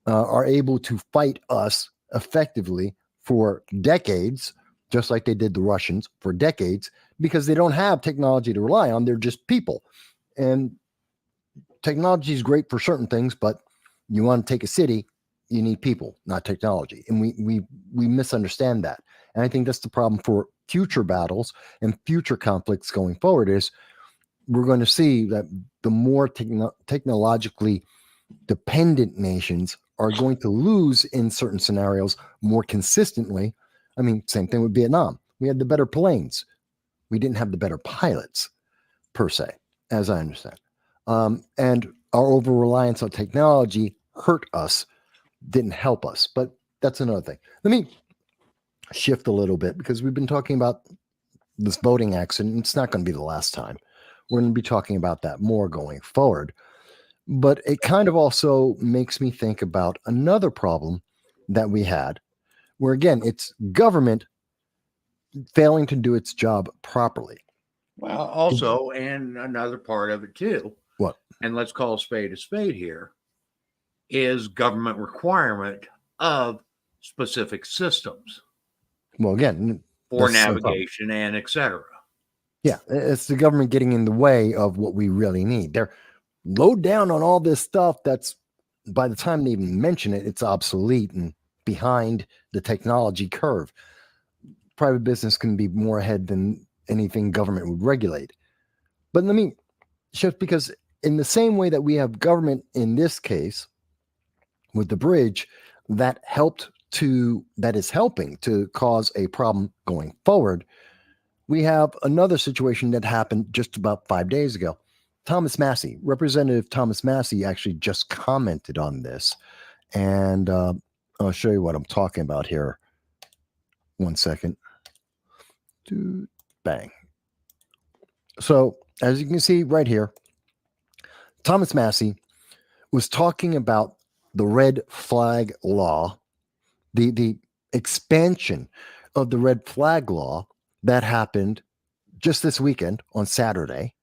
are able to fight us effectively for decades, just like they did the Russians for decades, because they don't have technology to rely on. They're just people. And technology is great for certain things, but you want to take a city, you need people, not technology. And we misunderstand that. And I think that's the problem for future battles and future conflicts going forward is we're going to see that the more technologically dependent nations are going to lose in certain scenarios more consistently. I mean, same thing with Vietnam. We had the better planes. We didn't have the better pilots, per se, as I understand. And our over reliance on technology hurt us, didn't help us. But that's another thing. Let me shift a little bit because we've been talking about this boating accident. It's not going to be the last time. We're going to be talking about that more going forward. But it kind of also makes me think about another problem that we had, where again, it's government failing to do its job properly. Well, also, and another part of it too, What? and let's call a spade here, is government requirement of specific systems Well, again, for that's the same problem. navigation and etc. Yeah, it's the government getting in the way of what we really need. They're load down on all this stuff that's by the time they even mention it, it's obsolete and behind the technology curve. Private business can be more ahead than anything government would regulate. But let me shift because in the same way that we have government in this case with the bridge that is helping to cause a problem going forward, we have another situation that happened just about 5 days ago. Representative Thomas Massey actually just commented on this. And I'll show you what I'm talking about here. 1 second. Bang. So as you can see right here, Thomas Massey was talking about the red flag law, the expansion of the red flag law that happened just this weekend on Saturday.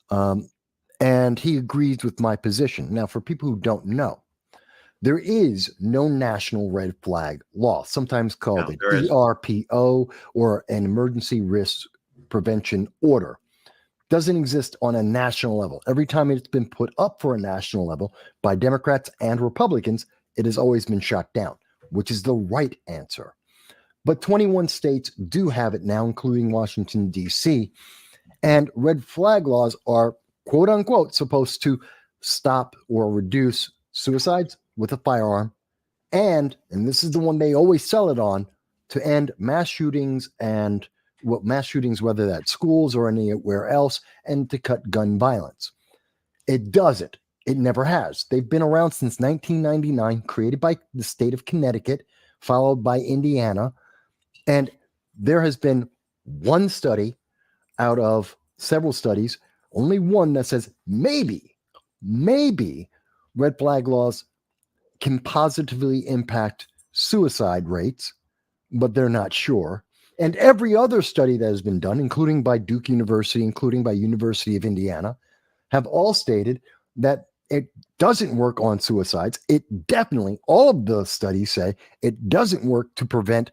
And he agrees with my position. Now, for people who don't know, there is no national red flag law, sometimes called an ERPO or an emergency risk prevention order. Doesn't exist on a national level. Every time it's been put up for a national level by Democrats and Republicans, it has always been shot down, which is the right answer. But 21 states do have it now, including Washington, D.C. And red flag laws are, quote unquote, supposed to stop or reduce suicides with a firearm. And this is the one they always sell it on, to end mass shootings and mass shootings, whether that's schools or anywhere else, and to cut gun violence. It doesn't. It never has. They've been around since 1999, created by the state of Connecticut, followed by Indiana. And there has been one study out of several studies, only one that says maybe red flag laws can positively impact suicide rates, but they're not sure. And every other study that has been done, including by Duke University, including by University of Indiana, have all stated that it doesn't work on suicides. It definitely, all of the studies say it doesn't work to prevent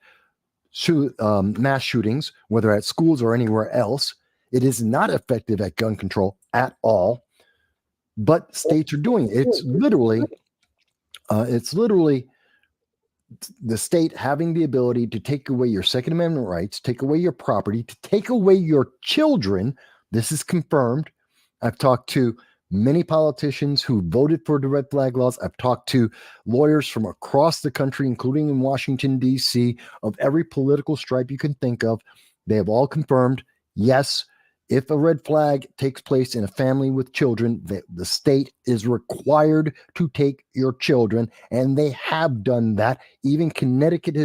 mass shootings, whether at schools or anywhere else. It is not effective at gun control at all, but states are doing it. It's literally the state having the ability to take away your Second Amendment rights, take away your property, to take away your children. This is confirmed. I've talked to many politicians who voted for the red flag laws. I've talked to lawyers from across the country, including in Washington, D.C., of every political stripe you can think of. They have all confirmed, yes, if a red flag takes place in a family with children, the state is required to take your children, and they have done that. Even Connecticut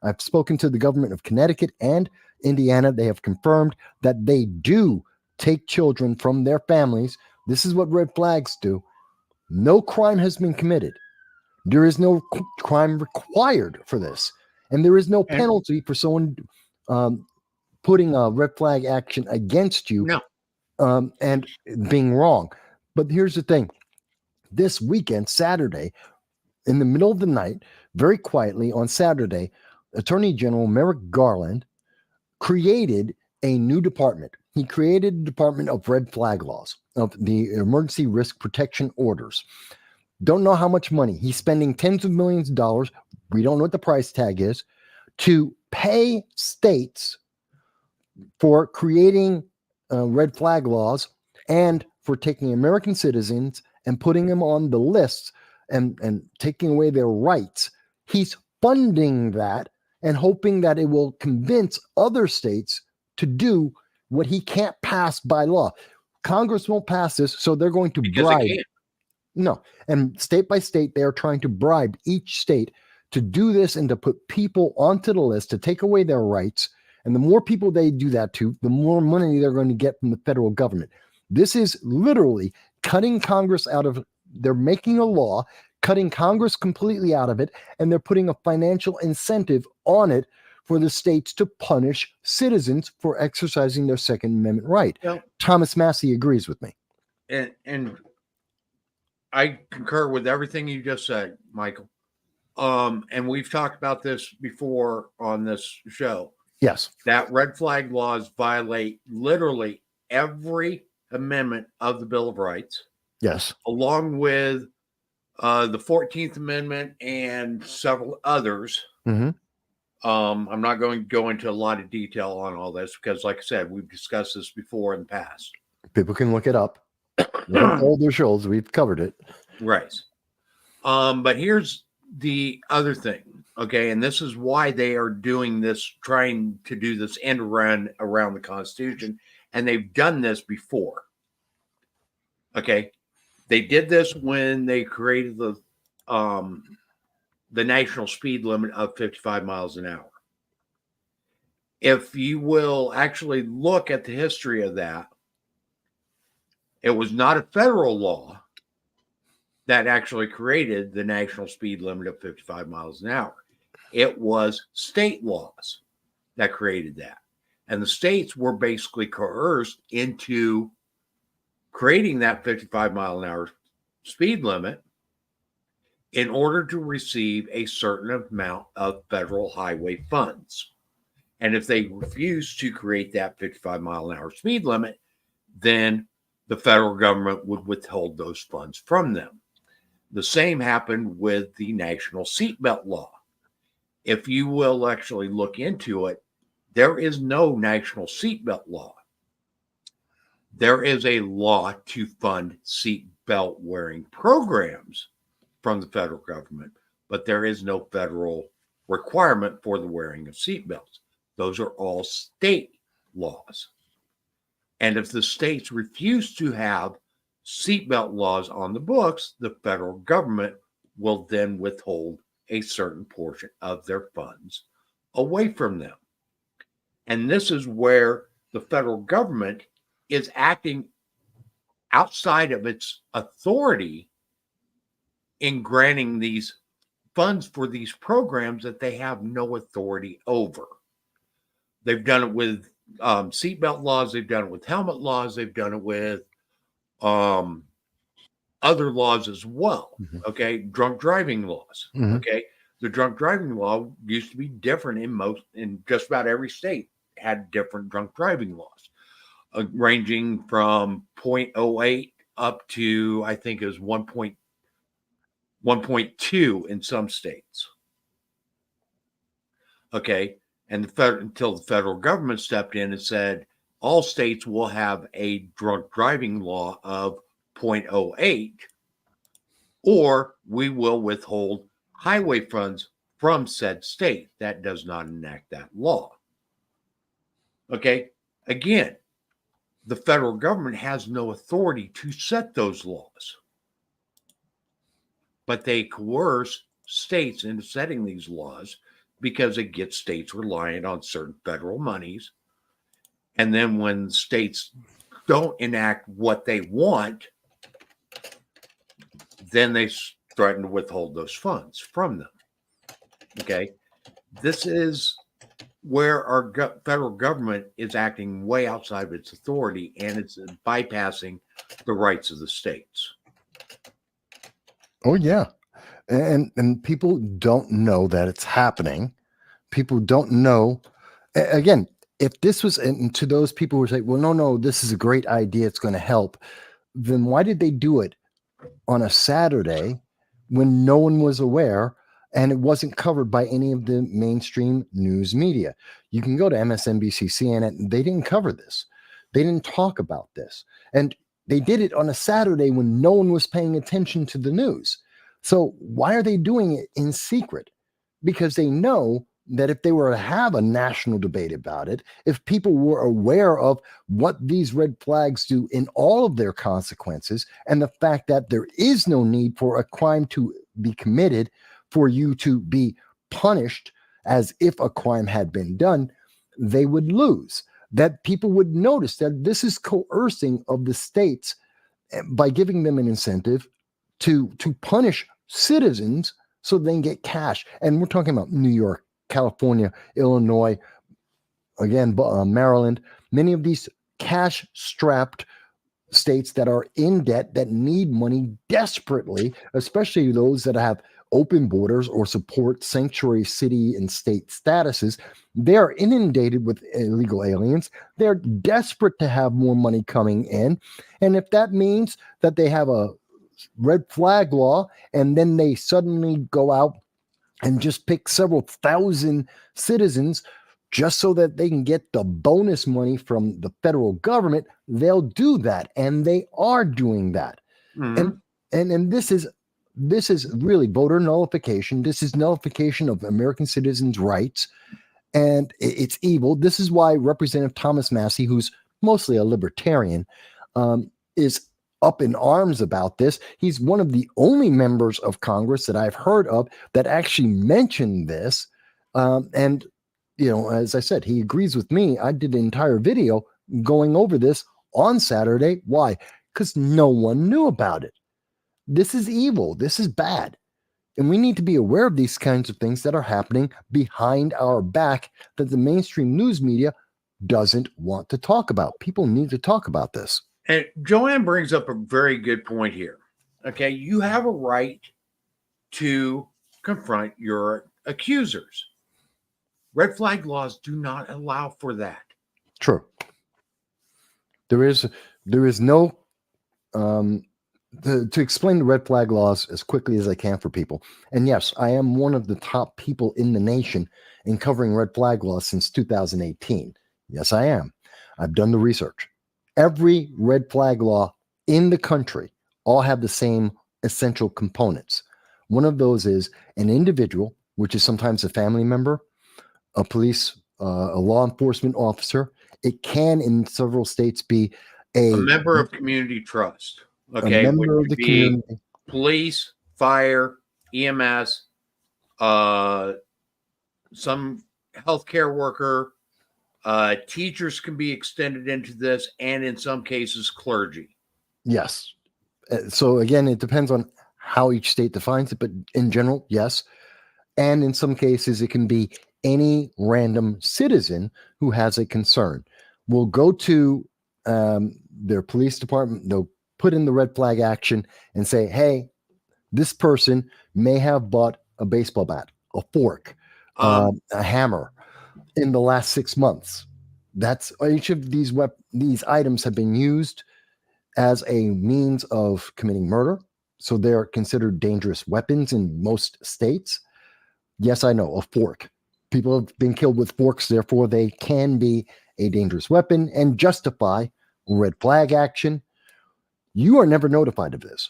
I've spoken to the government of Connecticut and Indiana. They have confirmed that they do take children from their families. This is what red flags do. No crime has been committed. There is no crime required for this, and there is no penalty for someone putting a red flag action against you, and being wrong. But here's the thing. This weekend, Saturday, in the middle of the night, very quietly on Saturday, Attorney General Merrick Garland created a new department. He created a department of red flag laws, of the emergency risk protection orders. Don't know how much money. He's spending tens of millions of dollars. We don't know what the price tag is, to pay states for creating red flag laws and for taking American citizens and putting them on the lists and taking away their rights. He's funding that and hoping that it will convince other states to do what he can't pass by law. Congress won't pass this, so they're going to bribe. No. And state by state, they are trying to bribe each state to do this and to put people onto the list, to take away their rights. And the more people they do that to, the more money they're going to get from the federal government. This is literally cutting Congress out of, they're making a law, cutting Congress completely out of it, and they're putting a financial incentive on it for the states to punish citizens for exercising their Second Amendment right. Well, Thomas Massey agrees with me. And I concur with everything you just said, Michael. And we've talked about this before on this show. Yes. That red flag laws violate literally every amendment of the Bill of Rights. Yes. Along with the 14th Amendment and several others. Mm-hmm. I'm not going to go into a lot of detail on all this because, like I said, we've discussed this before in the past. People can look it up. Older shows, we've covered it. Right. But here's the other thing. Okay, and this is why they are doing this, trying to do this end run around the Constitution, and they've done this before. Okay, they did this when they created the national speed limit of 55 miles an hour. If you will actually look at the history of that, it was not a federal law that actually created the national speed limit of 55 miles an hour. It was state laws that created that. And the states were basically coerced into creating that 55 mile an hour speed limit in order to receive a certain amount of federal highway funds. And if they refused to create that 55 mile an hour speed limit, then the federal government would withhold those funds from them. The same happened with the national seatbelt law. If you will actually look into it, there is no national seatbelt law. There is a law to fund seatbelt wearing programs from the federal government, but there is no federal requirement for the wearing of seatbelts. Those are all state laws. And if the states refuse to have seatbelt laws on the books, the federal government will then withhold a certain portion of their funds away from them. And this is where the federal government is acting outside of its authority in granting these funds for these programs that they have no authority over. They've done it with seatbelt laws. They've done it with helmet laws. They've done it with other laws as well. Mm-hmm. Okay. Drunk driving laws. Mm-hmm. Okay. The drunk driving law used to be different in just about every state had different drunk driving laws, ranging from 0.08 up to, I think it was 1.2 in some states. Okay. And until the federal government stepped in and said, all states will have a drunk driving law of 0.08, or we will withhold highway funds from said state that does not enact that law. Okay. Again, the federal government has no authority to set those laws, but they coerce states into setting these laws because it gets states reliant on certain federal monies. And then when states don't enact what they want, then they threaten to withhold those funds from them. Okay. This is where our federal government is acting way outside of its authority, and it's bypassing the rights of the states. Oh yeah. And people don't know that it's happening. People don't know. Again, if this was, and to those people who say, well, no, this is a great idea, it's going to help, then why did they do it on a Saturday when no one was aware and it wasn't covered by any of the mainstream news media? You can go to MSNBC, CNN, they didn't cover this. They didn't talk about this. And they did it on a Saturday when no one was paying attention to the news. So why are they doing it in secret? Because they know that if they were to have a national debate about it, if people were aware of what these red flags do in all of their consequences, and the fact that there is no need for a crime to be committed for you to be punished as if a crime had been done, they would lose. That people would notice that this is coercing of the states by giving them an incentive to punish citizens so they can get cash. And we're talking about New York, California, Illinois, again, Maryland, many of these cash-strapped states that are in debt, that need money desperately, especially those that have open borders or support sanctuary city and state statuses. They're inundated with illegal aliens. They're desperate to have more money coming in. And if that means that they have a red flag law and then they suddenly go out and just pick several thousand citizens just so that they can get the bonus money from the federal government, they'll do that. And they are doing that. Mm-hmm. And this is really voter nullification. This is nullification of American citizens' rights. And it's evil. This is why Representative Thomas Massie, who's mostly a libertarian, is up in arms about this. He's one of the only members of Congress that I've heard of that actually mentioned this. And, you know, as I said, he agrees with me. I did an entire video going over this on Saturday. Why? Because no one knew about it. This is evil. This is bad. And we need to be aware of these kinds of things that are happening behind our back that the mainstream news media doesn't want to talk about. People need to talk about this. And Joanne brings up a very good point here. Okay, you have a right to confront your accusers. Red flag laws do not allow for that. True. There is no to explain the red flag laws as quickly as I can for people. And yes, I am one of the top people in the nation in covering red flag laws since 2018. Yes, I am. I've done the research. Every red flag law in the country all have the same essential components. One of those is an individual, which is sometimes a family member, a police, a law enforcement officer. It can, in several states, be a member of community trust. Okay, a member of the community. Police, fire, EMS, some healthcare worker, teachers can be extended into this, and in some cases, clergy. Yes. So again, it depends on how each state defines it, but in general, yes. And in some cases, it can be any random citizen who has a concern. Will go to their police department, they'll put in the red flag action and say, hey, this person may have bought a baseball bat, a fork, a hammer in the last 6 months. That's each of these items have been used as a means of committing murder. So they're considered dangerous weapons in most states. Yes, I know, a fork. People have been killed with forks, therefore they can be a dangerous weapon and justify red flag action. You are never notified of this.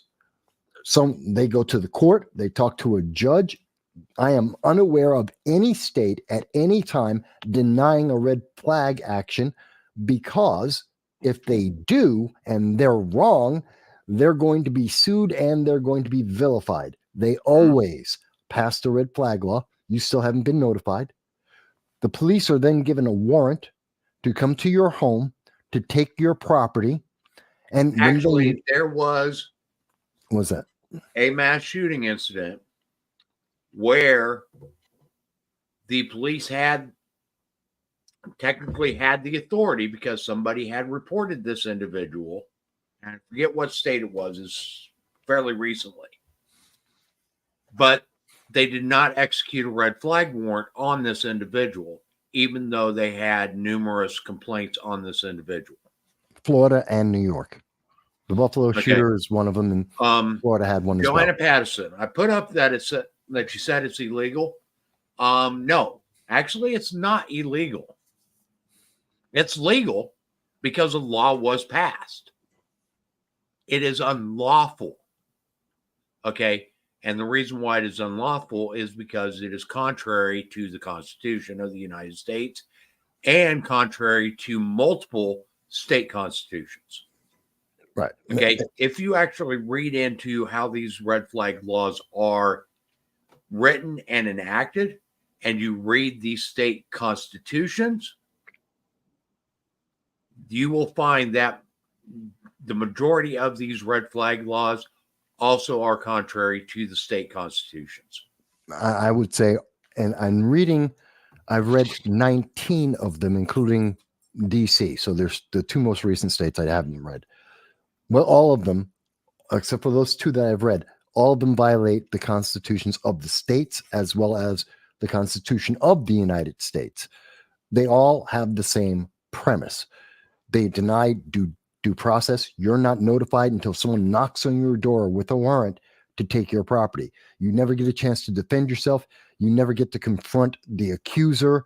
So they go to the court, they talk to a judge. I am unaware of any state at any time denying a red flag action, because if they do and they're wrong, they're going to be sued and they're going to be vilified. They always pass the red flag law. You still haven't been notified. The police are then given a warrant to come to your home to take your property. And actually, there was that a mass shooting incident where the police technically had the authority, because somebody had reported this individual, and I forget what state it was, is fairly recently, but they did not execute a red flag warrant on this individual, even though they had numerous complaints on this individual. Florida and New York. The Buffalo shooter is one of them, and Florida had one as well. Joanna Patterson, I put up that that you said it's illegal. No, actually, it's not illegal. It's legal because a law was passed. It is unlawful. Okay. And the reason why it is unlawful is because it is contrary to the Constitution of the United States and contrary to multiple state constitutions. Right. Okay. If you actually read into how these red flag laws are written and enacted, and you read these state constitutions, you will find that the majority of these red flag laws also are contrary to the state constitutions. I would say, and I've read 19 of them, including DC. So there's the two most recent states I haven't read. Well, all of them, except for those two that I've read, all of them violate the constitutions of the states as well as the Constitution of the United States. They all have the same premise. They deny due process. You're not notified until someone knocks on your door with a warrant to take your property. You never get a chance to defend yourself. You never get to confront the accuser.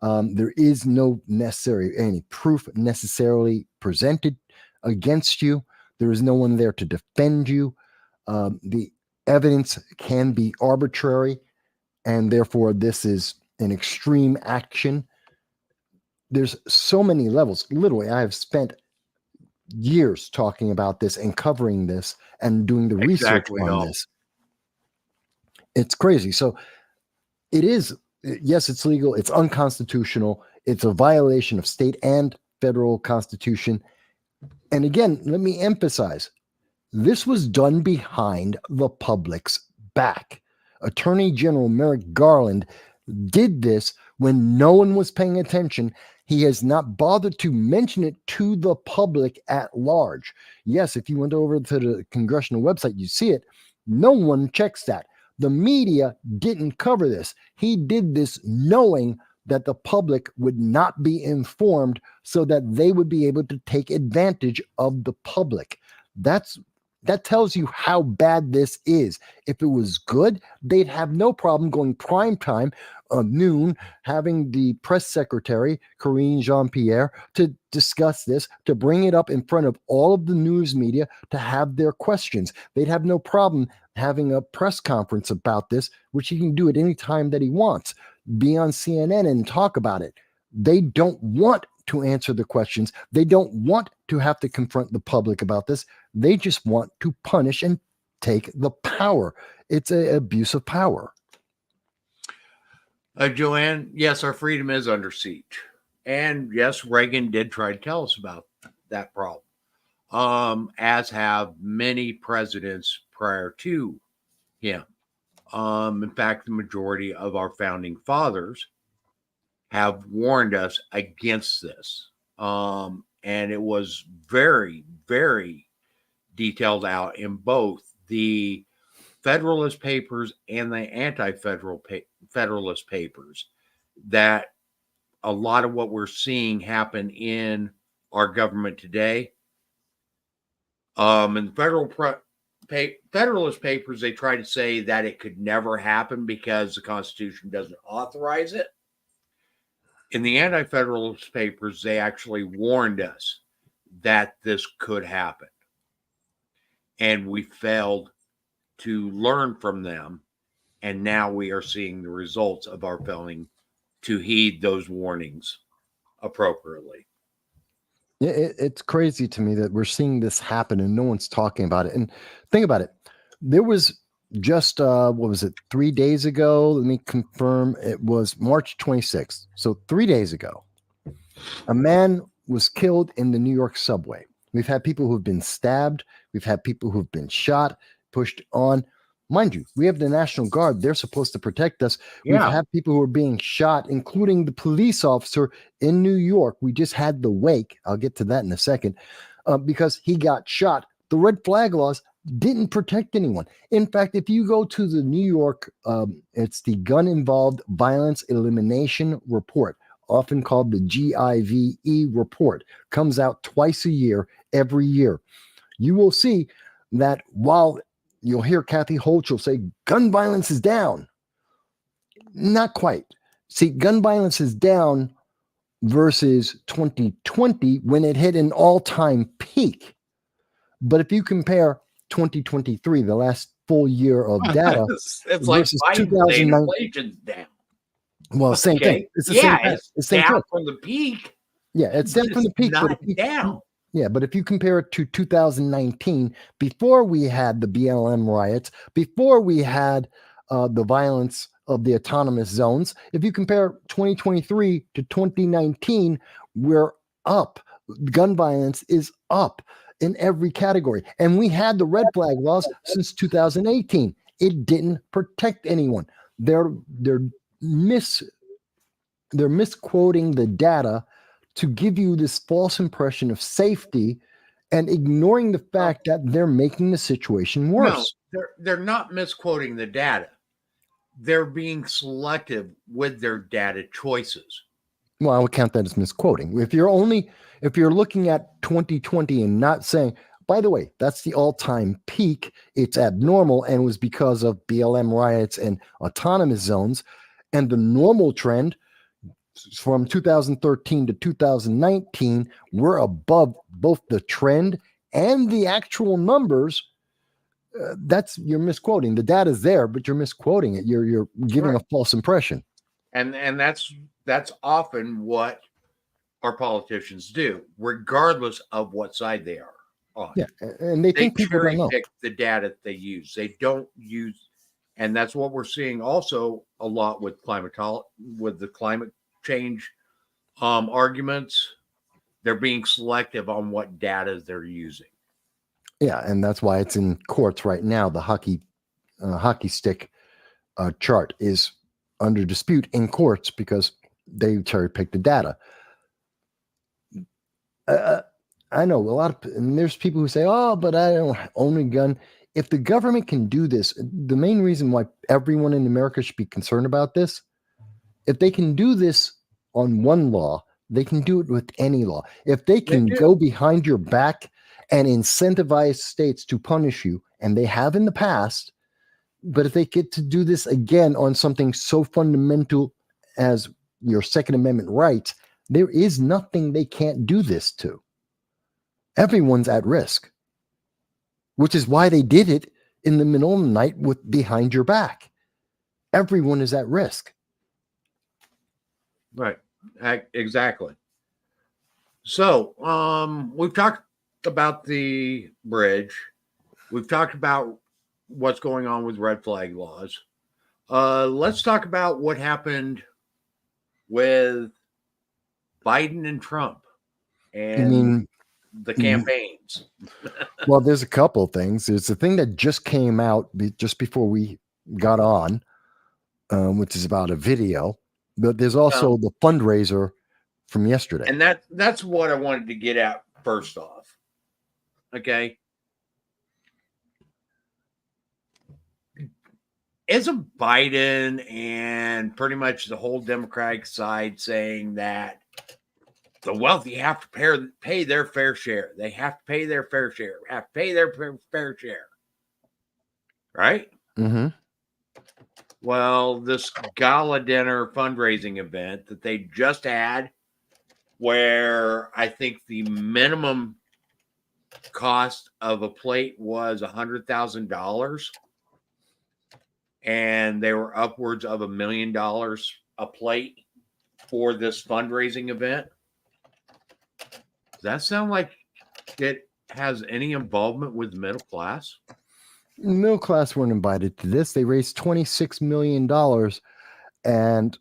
There is no any proof necessarily presented against you. There is no one there to defend you. The evidence can be arbitrary, and therefore this is an extreme action. There's so many levels. Literally, I have spent years talking about this and covering this and doing the research on this. It's crazy. So it is, yes, it's legal. It's unconstitutional. It's a violation of state and federal constitution. And again, let me emphasize, This was done behind the public's back. Attorney General Merrick Garland did this when no one was paying attention. He has not bothered to mention it to the public at large. Yes, if you went over to the congressional website, you see it. No one checks that. The media didn't cover this. He did this knowing that the public would not be informed so that they would be able to take advantage of the public. That tells you how bad this is. If it was good, they'd have no problem going prime time, noon, having the press secretary, Karine Jean-Pierre, to discuss this, to bring it up in front of all of the news media, to have their questions. They'd have no problem having a press conference about this, which he can do at any time that he wants, be on CNN and talk about it. They don't want to answer the questions. They don't want to have to confront the public about this. They just want to punish and take the power. It's an abuse of power. Joanne, yes, our freedom is under siege. And yes, Reagan did try to tell us about that problem, as have many presidents prior to him. In fact, the majority of our founding fathers have warned us against this. And it was very, very detailed out in both the Federalist Papers and the Federalist Papers that a lot of what we're seeing happen in our government today. In the Federalist Papers, they try to say that it could never happen because the Constitution doesn't authorize it. In the Anti-Federalist Papers, they actually warned us that this could happen. And we failed to learn from them. And now we are seeing the results of our failing to heed those warnings appropriately. It's crazy to me that we're seeing this happen and no one's talking about it. And think about it. There was just, 3 days ago? Let me confirm. It was March 26th. So 3 days ago, a man was killed in the New York subway. We've had people who've been stabbed. We've had people who've been shot, pushed on. Mind you, we have the National Guard. They're supposed to protect us. Yeah. We've had people who are being shot, including the police officer in New York. We just had the wake. I'll get to that in a second, because he got shot. The red flag laws didn't protect anyone. In fact, if you go to the New York, it's the Gun Involved Violence Elimination Report, often called the GIVE report, comes out twice a year, every year. You will see that while you'll hear Kathy Hochul say gun violence is down, not quite. See, gun violence is down versus 2020 when it hit an all-time peak. But if you compare 2023, the last full year of data, it's like versus inflation's down. Well, same thing. It's the same thing. It's down from the peak. Yeah, it's down from the peak. Not down. Yeah, but if you compare it to 2019, before we had the BLM riots, before we had the violence of the autonomous zones, if you compare 2023 to 2019, we're up. Gun violence is up in every category. And we had the red flag laws since 2018. It didn't protect anyone. They're misquoting the data to give you this false impression of safety and ignoring the fact that they're making the situation worse. No, they're not misquoting the data. They're being selective with their data choices. Well, I would count that as misquoting. If you're looking at 2020 and not saying, by the way, that's the all-time peak, it's abnormal and was because of BLM riots and autonomous zones, and the normal trend from 2013 to 2019, we're above both the trend and the actual numbers. You're misquoting. The data's there, but you're misquoting it. You're giving a false impression. And that's often what our politicians do, regardless of what side they are on. Yeah, and they think people don't know. Pick the data they use. They don't use, and that's what we're seeing also a lot with the climate change arguments. They're being selective on what data they're using. Yeah, and that's why it's in courts right now. The hockey stick chart is under dispute in courts because they cherry pick the data. I know a lot of, and there's people who say, "Oh, but I don't own a gun." If the government can do this, the main reason why everyone in America should be concerned about this, if they can do this on one law, they can do it with any law. If they can go behind your back and incentivize states to punish you, and they have in the past, but if they get to do this again on something so fundamental as your Second Amendment rights, there is nothing they can't do this to. Everyone's at risk, which is why they did it in the middle of the night with behind your back. Everyone is at risk. Right. Exactly. So, we've talked about the bridge. We've talked about what's going on with red flag laws. Let's talk about what happened with Biden and Trump and the campaigns. Well, there's a couple of things. There's a thing that just came out just before we got on, which is about a video. But there's also the fundraiser from yesterday. And that's what I wanted to get at first off. Okay. Isn't Biden and pretty much the whole Democratic side saying that the wealthy have to pay their fair share? They have to pay their fair share, have to pay their fair share. Right? Mm-hmm. Well, this gala dinner fundraising event that they just had, where I think the minimum cost of a plate was $100,000, and they were upwards of $1 million a plate for this fundraising event. Does that sound like it has any involvement with the middle class? Middle class weren't invited to this. They raised $26 million, and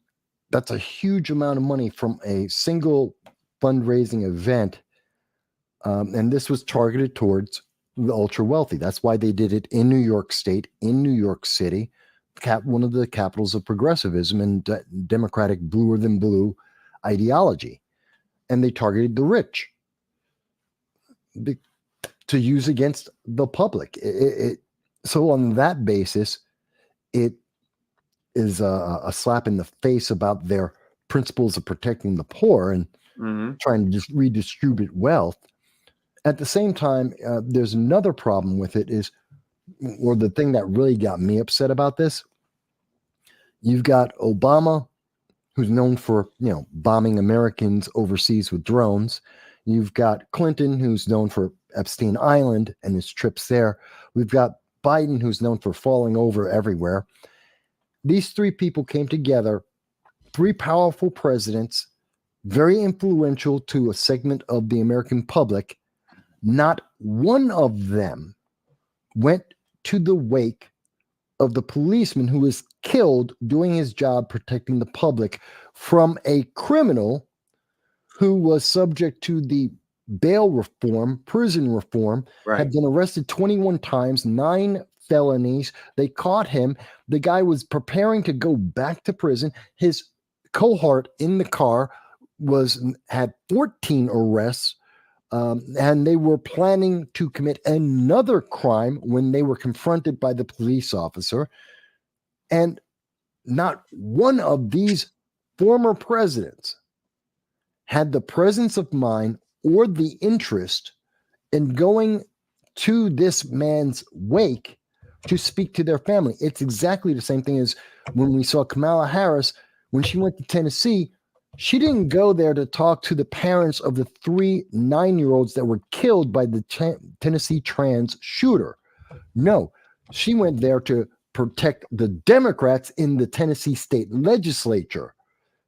that's a huge amount of money from a single fundraising event. And this was targeted towards the ultra wealthy. That's why they did it in New York State, in New York City, one of the capitals of progressivism and democratic bluer than blue ideology. And they targeted the rich to use against the public. So on that basis, it is a slap in the face about their principles of protecting the poor and trying to just redistribute wealth. At the same time, there's another problem with it or the thing that really got me upset about this. You've got Obama, who's known for, bombing Americans overseas with drones. You've got Clinton, who's known for Epstein Island and his trips there. We've got Biden, who's known for falling over everywhere. These three people came together, three powerful presidents, very influential to a segment of the American public. Not one of them went to the wake of the policeman who was killed doing his job protecting the public from a criminal who was subject to the bail reform, prison reform, had been arrested 21 times, 9 felonies. They caught him. The guy was preparing to go back to prison. His cohort in the car had 14 arrests, and they were planning to commit another crime when they were confronted by the police officer. And not one of these former presidents had the presence of mind or the interest in going to this man's wake to speak to their family. It's exactly the same thing as when we saw Kamala Harris when she went to Tennessee. She didn't go there to talk to the parents of the 3 9-year-olds that were killed by the Tennessee trans shooter. No, she went there to protect the Democrats in the Tennessee state legislature.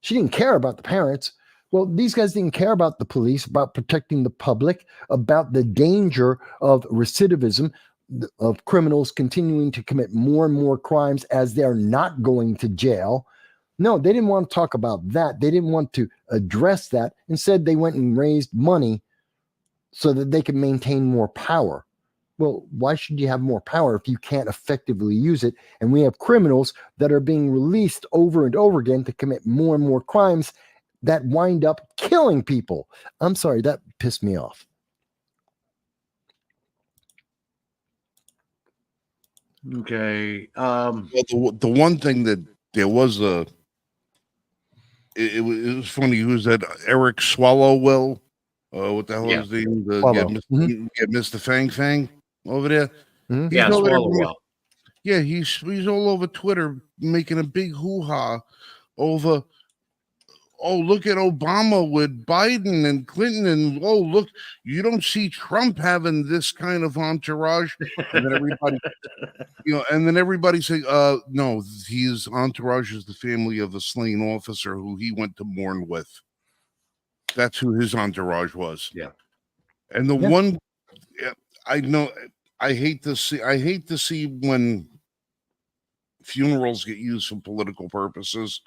She didn't care about the parents. Well, these guys didn't care about the police, about protecting the public, about the danger of recidivism, of criminals continuing to commit more and more crimes as they're not going to jail. No, they didn't want to talk about that. They didn't want to address that. Instead, they went and raised money so that they could maintain more power. Well, why should you have more power if you can't effectively use it? And we have criminals that are being released over and over again to commit more and more crimes that wind up killing people. I'm sorry, that pissed me off. Okay. Well, the one thing that there was it was funny. Who was that? Eric Swallowwell. What the hell Yeah. is his name? Swallow. Mr. Fang Fang over there. Mhm. He's Yeah, over there- Swallowwell. Yeah, he's all over Twitter making a big hoo-ha over, oh, look at Obama with Biden and Clinton, and oh, look, you don't see Trump having this kind of entourage. And then everybody, say, no, his entourage is the family of a slain officer who he went to mourn with. That's who his entourage was. Yeah. And the one I know, I hate to see when funerals get used for political purposes.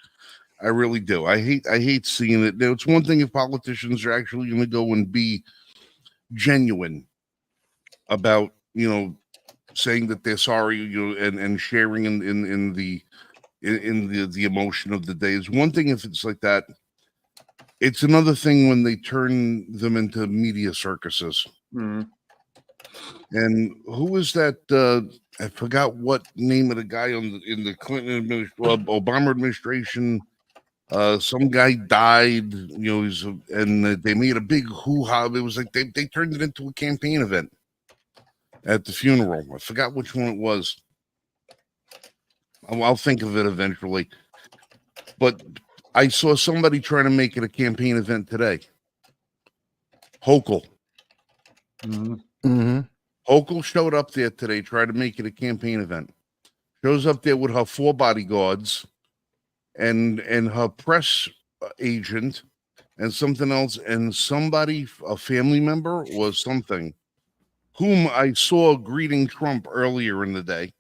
I really do. I hate seeing it. Now, it's one thing if politicians are actually going to go and be genuine about, saying that they're sorry, and sharing in the emotion of the day. Is one thing if it's like that. It's another thing when they turn them into media circuses. Mhm. And who was that? I forgot what name of the guy in the Clinton Obama administration. Some guy died, and they made a big hoo-ha. It was like they turned it into a campaign event at the funeral. I forgot which one it was. I'll think of it eventually. But I saw somebody trying to make it a campaign event today. Hochul. Mhm. Mm-hmm. Hochul showed up there today, tried to make it a campaign event. Shows up there with her 4 bodyguards and her press agent and something else, and somebody, a family member or something, whom I saw greeting Trump earlier in the day,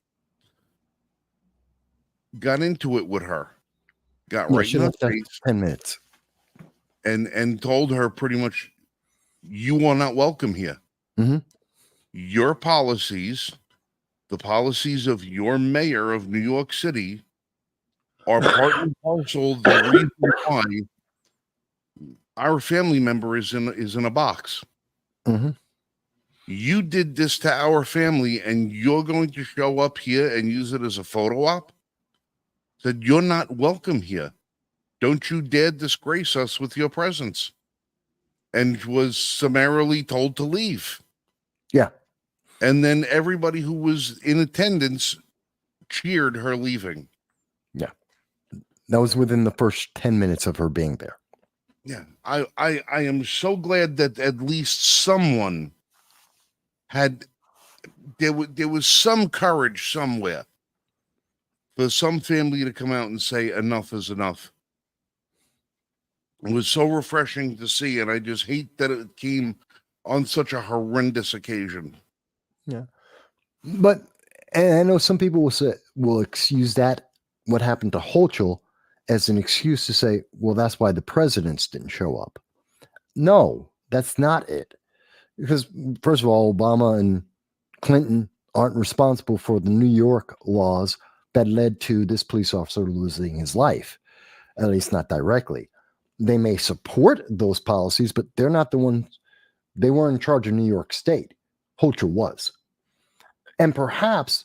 got into it with her, got right She in her left after face 10 minutes. and told her pretty much, you are not welcome here. Mhm. Your policies, the policies of your mayor of New York City, are part and parcel the reason why our family member is in a box. Mm-hmm. You did this to our family, and you're going to show up here and use it as a photo op? Said, you're not welcome here. Don't you dare disgrace us with your presence. And was summarily told to leave. Yeah. And then everybody who was in attendance cheered her leaving. Yeah. That was within the first 10 minutes of her being there. Yeah. I am so glad that at least someone had, there was some courage somewhere for some family to come out and say enough is enough. It was so refreshing to see, and I just hate that it came on such a horrendous occasion. Yeah. But, and I know some people will excuse that, what happened to Hochul, as an excuse to say, well, that's why the presidents didn't show up. No, that's not it. Because, first of all, Obama and Clinton aren't responsible for the New York laws that led to this police officer losing his life, at least not directly. They may support those policies, but they're not the ones, they weren't in charge of New York State. Hochul was. And perhaps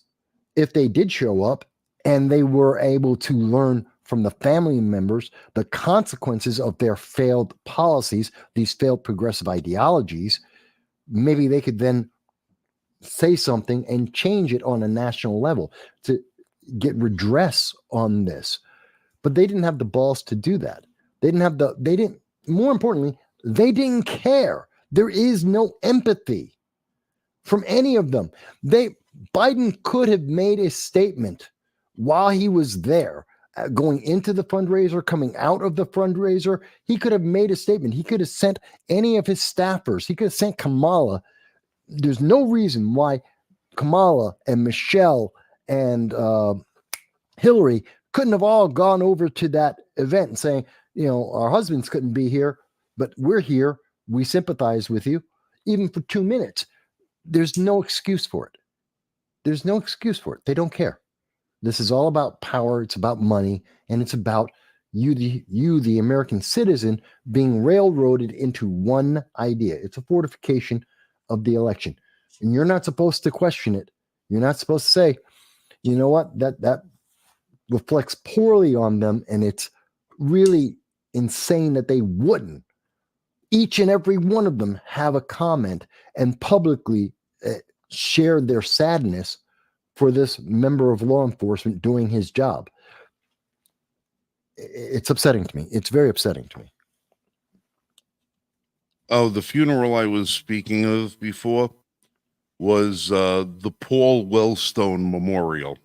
if they did show up and they were able to learn from the family members the consequences of their failed policies, these failed progressive ideologies, maybe they could then say something and change it on a national level to get redress on this. But they didn't have the balls to do that. More importantly, they didn't care. There is no empathy from any of them. Biden could have made a statement while he was there, going into the fundraiser, coming out of the fundraiser. He could have made a statement. He could have sent any of his staffers. He could have sent Kamala. There's no reason why Kamala and Michelle and Hillary couldn't have all gone over to that event and saying, our husbands couldn't be here, but we're here. We sympathize with you, even for 2 minutes. there's no excuse for it. There's no excuse for it. They don't care. This is all about power. It's about money, and it's about you, the American citizen, being railroaded into one idea. It's a fortification of the election, and you're not supposed to question it. You're not supposed to say, you know what, that reflects poorly on them, and it's really insane that they wouldn't. Each and every one of them have a comment and publicly share their sadness for this member of law enforcement doing his job. It's upsetting to me. It's very upsetting to me. Oh, the funeral I was speaking of before was the Paul Wellstone Memorial.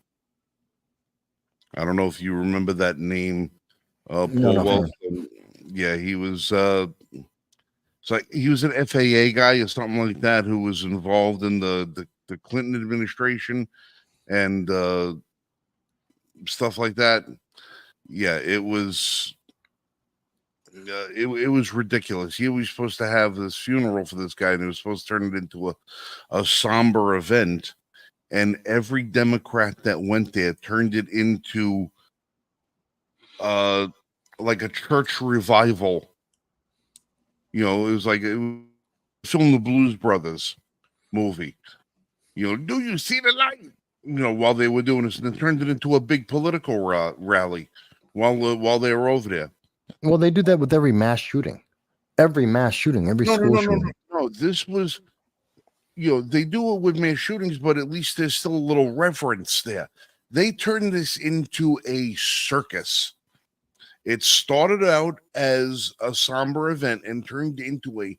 I don't know if you remember that name, Paul Wellstone. Yeah, he was he was an FAA guy or something like that who was involved in the Clinton administration and stuff like that. Yeah, it was it was ridiculous. He was supposed to have this funeral for this guy, and it was supposed to turn it into a somber event. And every Democrat that went there turned it into like a church revival. You know, it was like film the Blues Brothers movie. You know, do you see the light? You know, while they were doing this, and it turned it into a big political rally while they were over there. Well, they do that with every mass shooting, every school shooting. No, this was, you know, they do it with mass shootings, but at least there's still a little reverence there. They turned this into a circus. It started out as a somber event and turned into a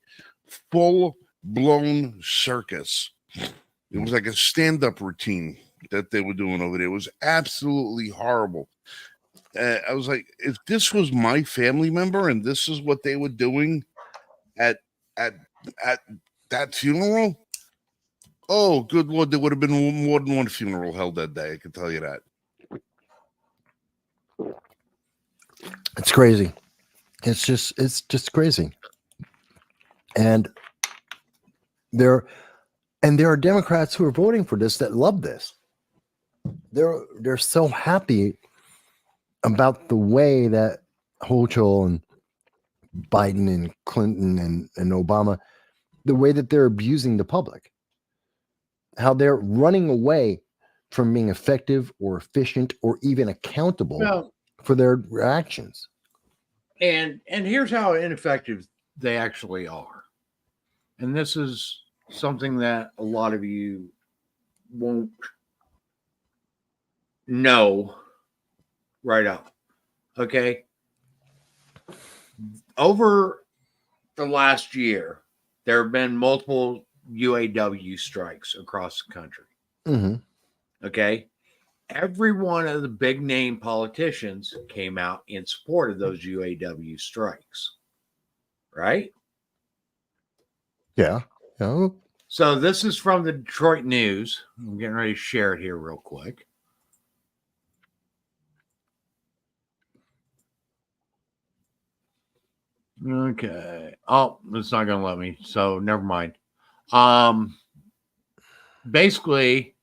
full-blown circus. It was like a stand-up routine that they were doing over there. It was absolutely horrible. I was like, if this was my family member and this is what they were doing at that funeral, oh, good Lord, there would have been more than one funeral held that day. I can tell you that. It's crazy. It's just crazy. And there are Democrats who are voting for this that love this. They're so happy about the way that Hochul and Biden and Clinton and Obama, the way that they're abusing the public, how they're running away from being effective or efficient or even accountable for their actions. And here's how ineffective they actually are. And this is something that a lot of you won't know right up. Okay. Over the last year, there have been multiple UAW strikes across the country. Mm-hmm. Okay. Every one of the big name politicians came out in support of those UAW strikes. Right? Yeah. Oh. So this is from the Detroit News. I'm getting ready to share it here real quick. Okay. Oh, it's not going to let me. So never mind. Basically,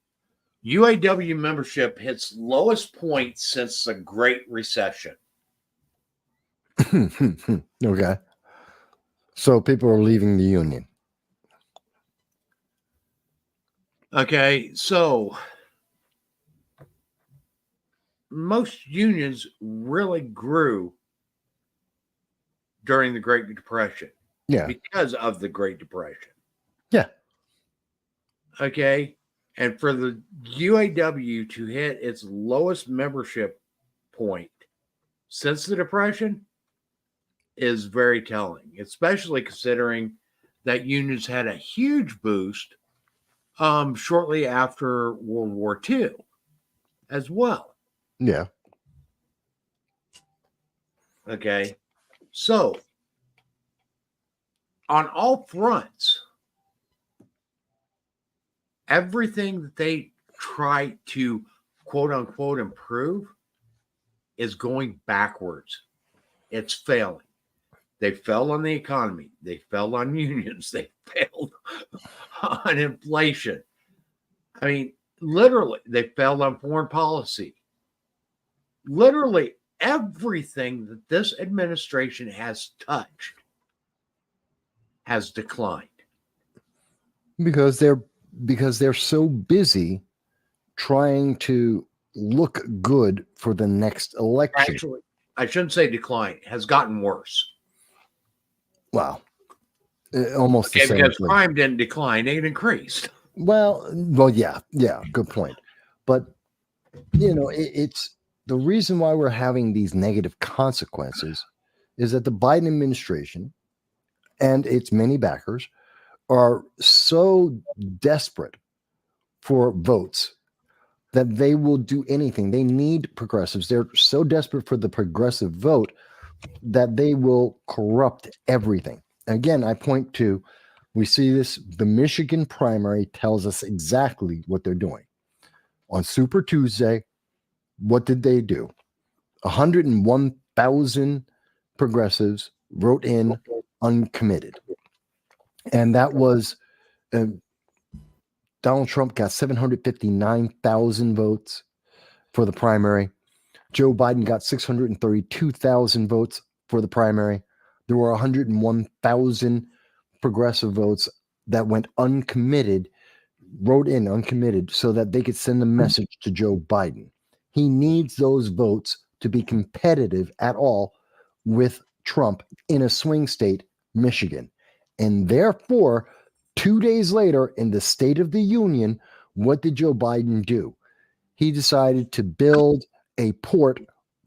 UAW membership hits lowest point since the Great Recession. Okay. So people are leaving the union. Okay. So most unions really grew during the Great Depression. Yeah. Because of the Great Depression. Yeah. Okay. And for the UAW to hit its lowest membership point since the Depression is very telling, especially considering that unions had a huge boost shortly after World War II as well. Yeah. Okay. So, on all fronts, everything that they try to quote unquote improve is going backwards. It's failing. They fell on the economy. They fell on unions. They failed on inflation. I mean, literally, they failed on foreign policy. Literally everything that this administration has touched has declined. Because they're so busy trying to look good for the next election. Actually, I shouldn't say decline, has gotten worse. Wow. Almost the same Because thing. crime didn't decline, it increased. Well, yeah, good point. But it's the reason why we're having these negative consequences is that the Biden administration and its many backers are so desperate for votes that they will do anything. They need progressives. They're so desperate for the progressive vote that they will corrupt everything. Again, I point to, we see this, the Michigan primary tells us exactly what they're doing. On Super Tuesday, what did they do? 101,000 progressives wrote in uncommitted. And that was Donald Trump got 759,000 votes for the primary. Joe Biden got 632,000 votes for the primary. There were 101,000 progressive votes that went uncommitted, wrote in uncommitted, so that they could send a message to Joe Biden. He needs those votes to be competitive at all with Trump in a swing state, Michigan. And therefore, 2 days later, in the State of the Union, what did Joe Biden do? He decided to build a port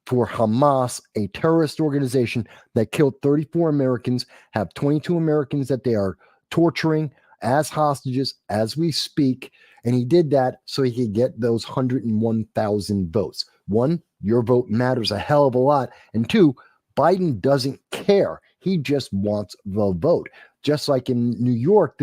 for Hamas, a terrorist organization that killed 34 Americans, have 22 Americans that they are torturing as hostages as we speak. And he did that so he could get those 101,000 votes. One, your vote matters a hell of a lot. And two, Biden doesn't care. He just wants the vote. Just like in New York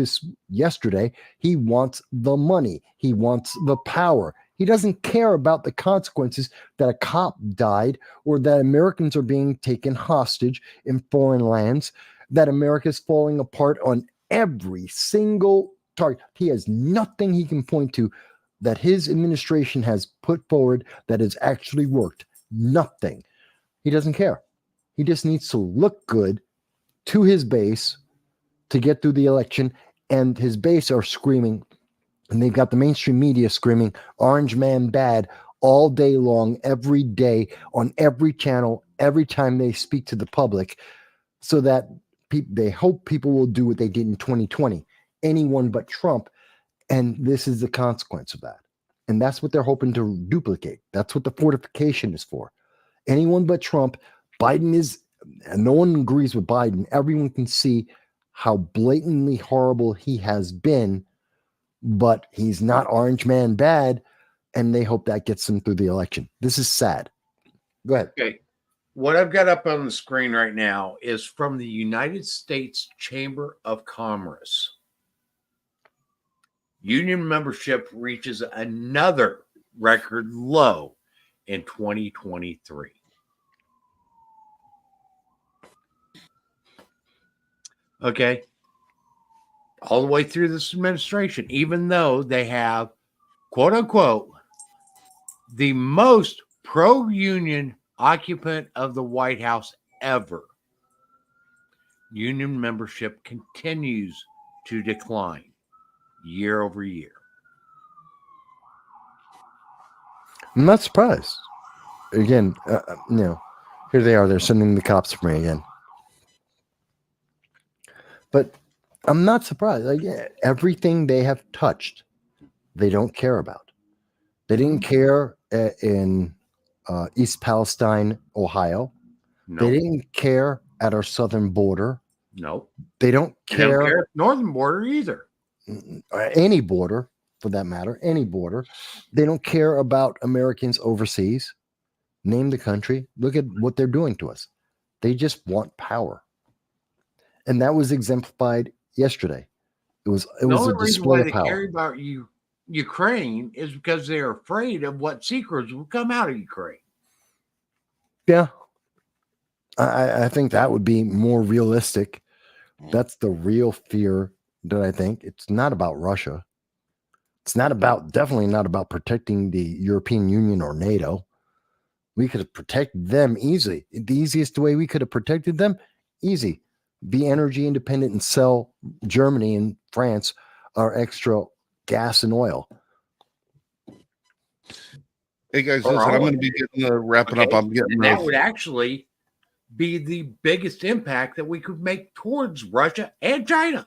yesterday, he wants the money. He wants the power. He doesn't care about the consequences that a cop died or that Americans are being taken hostage in foreign lands, that America's falling apart on every single target. He has nothing he can point to that his administration has put forward that has actually worked. Nothing. He doesn't care. He just needs to look good to his base to get through the election, and his base are screaming, and they've got the mainstream media screaming, "Orange man bad," all day long, every day, on every channel, every time they speak to the public, so that they hope people will do what they did in 2020, anyone but Trump, and this is the consequence of that. And that's what they're hoping to duplicate. That's what the fortification is for. Anyone but Trump. Biden is, and no one agrees with Biden. Everyone can see how blatantly horrible he has been, but he's not orange man bad, and they hope that gets him through the election. This is sad. Go ahead. Okay. What I've got up on the screen right now is from the United States Chamber of Commerce. Union membership reaches another record low in 2023. Okay. All the way through this administration, even though they have, quote unquote, the most pro-union occupant of the White House ever, union membership continues to decline year over year. I'm not surprised. Again, here they are. They're sending the cops for me again. But I'm not surprised. Everything they have touched, they don't care about. They didn't care in East Palestine, Ohio. No. They didn't care at our southern border. No. They don't They don't care care at northern border either. Any border, for that matter, any border. They don't care about Americans overseas. Name the country. Look at what they're doing to us. They just want power. And that was exemplified yesterday. It was a display of power. They care about Ukraine is because they're afraid of what secrets will come out of Ukraine. Yeah. I think that would be more realistic. That's the real fear that I think. It's not about Russia. It's definitely not about protecting the European Union or NATO. We could have protected them easily. The easiest way we could have protected them, easy. Be energy independent and sell Germany and France our extra gas and oil. Hey guys, Or listen, I'm all going to of be wrapping up. Okay, I'm getting and that would actually be the biggest impact that we could make towards Russia and China.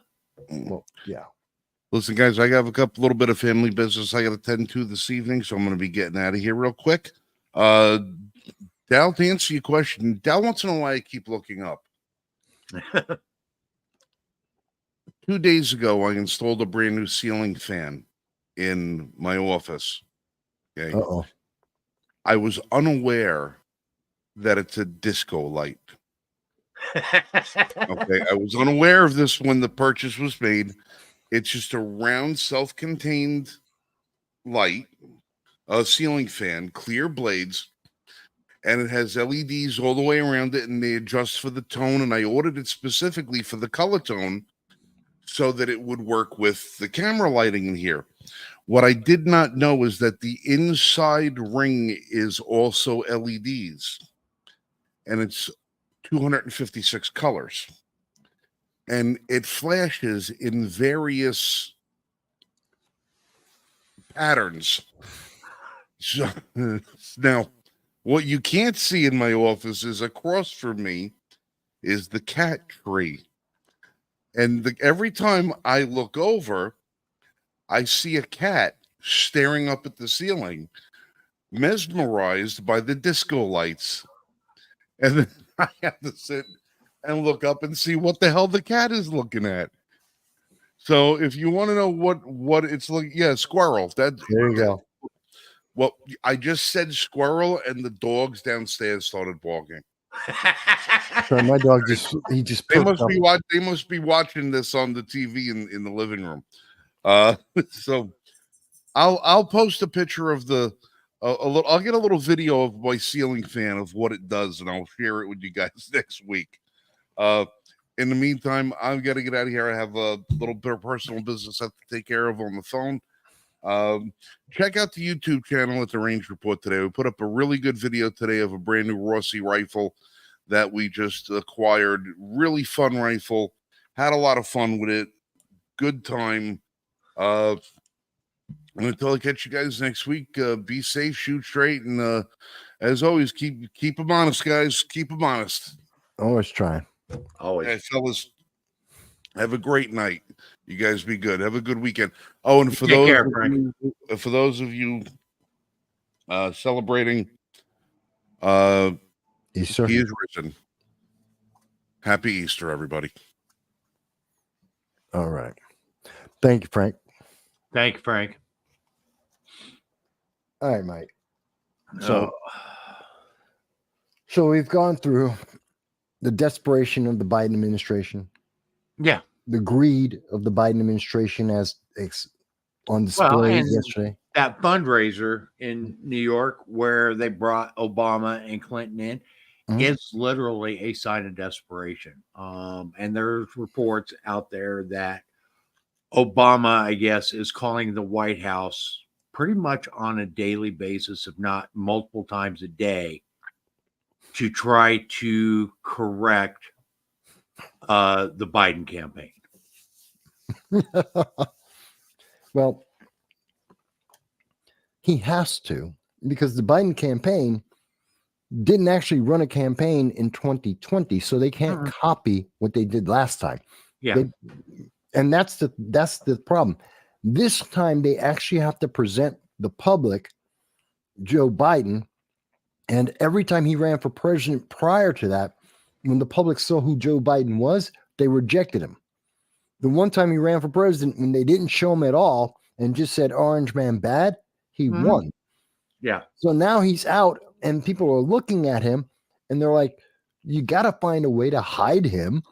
Well, yeah. Listen, guys, I have a little bit of family business I got to tend to this evening, so I'm going to be getting out of here real quick. Dal, to answer your question, Dal wants to know why I keep looking up. 2 days ago, I installed a brand new ceiling fan in my office. Okay. Uh-oh. I was unaware that it's a disco light. Okay. I was unaware of this when the purchase was made. It's just a round, self-contained light, a ceiling fan, clear blades, and it has LEDs all the way around it, and they adjust for the tone. And I ordered it specifically for the color tone so that it would work with the camera lighting in here. What I did not know is that the inside ring is also LEDs, and it's 256 colors. And it flashes in various patterns. So, now, what you can't see in my office is across from me is the cat tree. And every time I look over, I see a cat staring up at the ceiling, mesmerized by the disco lights. And then I have to sit and look up and see what the hell the cat is looking at. So if you want to know what it's like, yeah, squirrel. There you go. Well, I just said squirrel, and the dogs downstairs started barking. So my dog just They perked up. they must be watching this on the TV in the living room. So I'll post a picture of I'll get a little video of my ceiling fan of what it does, and I'll share it with you guys next week. In the meantime, I've got to get out of here. I have a little bit of personal business I have to take care of on the phone. Check out the YouTube channel at the Range Report today. We put up a really good video today of a brand new Rossi rifle that we just acquired. Really fun rifle. Had a lot of fun with it. Good time. Until I catch you guys next week, be safe, shoot straight, and as always, keep them honest, guys. Keep them honest. Always trying. Always. Hey, fellas, have a great night. You guys be good. Have a good weekend. Oh, and for those of you celebrating Easter. He is risen. Happy Easter, everybody. All right. Thank you, Frank. Thank you, Frank. All right, Mike. So we've gone through the desperation of the Biden administration. Yeah. The greed of the Biden administration as on display yesterday. That fundraiser in New York where they brought Obama and Clinton in is literally a sign of desperation. And there's reports out there that Obama, I guess, is calling the White House pretty much on a daily basis, if not multiple times a day, to try to correct the Biden campaign. Well, he has to, because the Biden campaign didn't actually run a campaign in 2020, so they can't copy what they did last time. Yeah. And that's the problem. This time they actually have to present the public Joe Biden. And every time he ran for president prior to that, when the public saw who Joe Biden was, they rejected him. The one time he ran for president, when they didn't show him at all and just said Orange Man bad, he won. Yeah. So now he's out and people are looking at him and they're like, you got to find a way to hide him,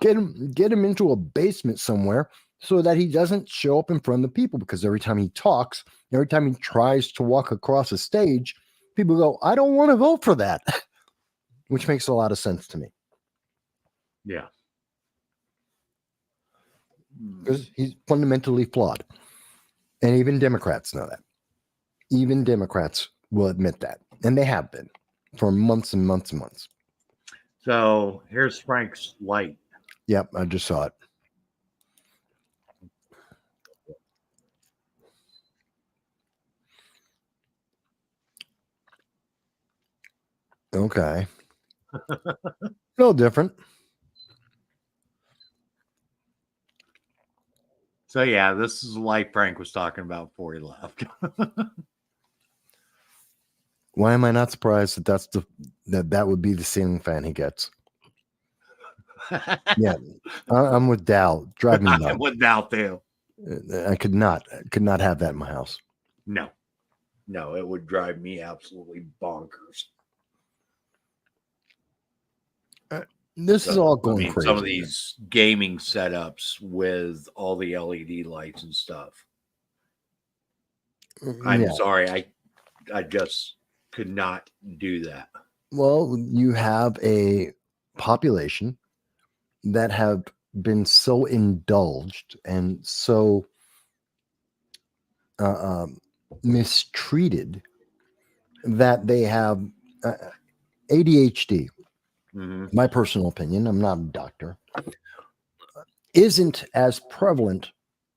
get him into a basement somewhere so that he doesn't show up in front of the people, because every time he talks, every time he tries to walk across a stage, people go, I don't want to vote for that. which makes a lot of sense to me Yeah. because he's fundamentally flawed. And even Democrats know that. Even Democrats will admit that. And they have been for months and months and months. So here's Frank's light. Yep, I just saw it. Okay. A little different. So yeah, this is the light Frank was talking about before he left. Why am I not surprised that would be the ceiling fan he gets? Yeah, I'm with Dow. Drive me nuts. Without them. I could not have that in my house. No, it would drive me absolutely bonkers. This is all going crazy. Some of these gaming setups with all the LED lights and stuff. I'm sorry, I just could not do that. Well, you have a population that have been so indulged and so mistreated that they have ADHD. Mm-hmm. My personal opinion, I'm not a doctor, isn't as prevalent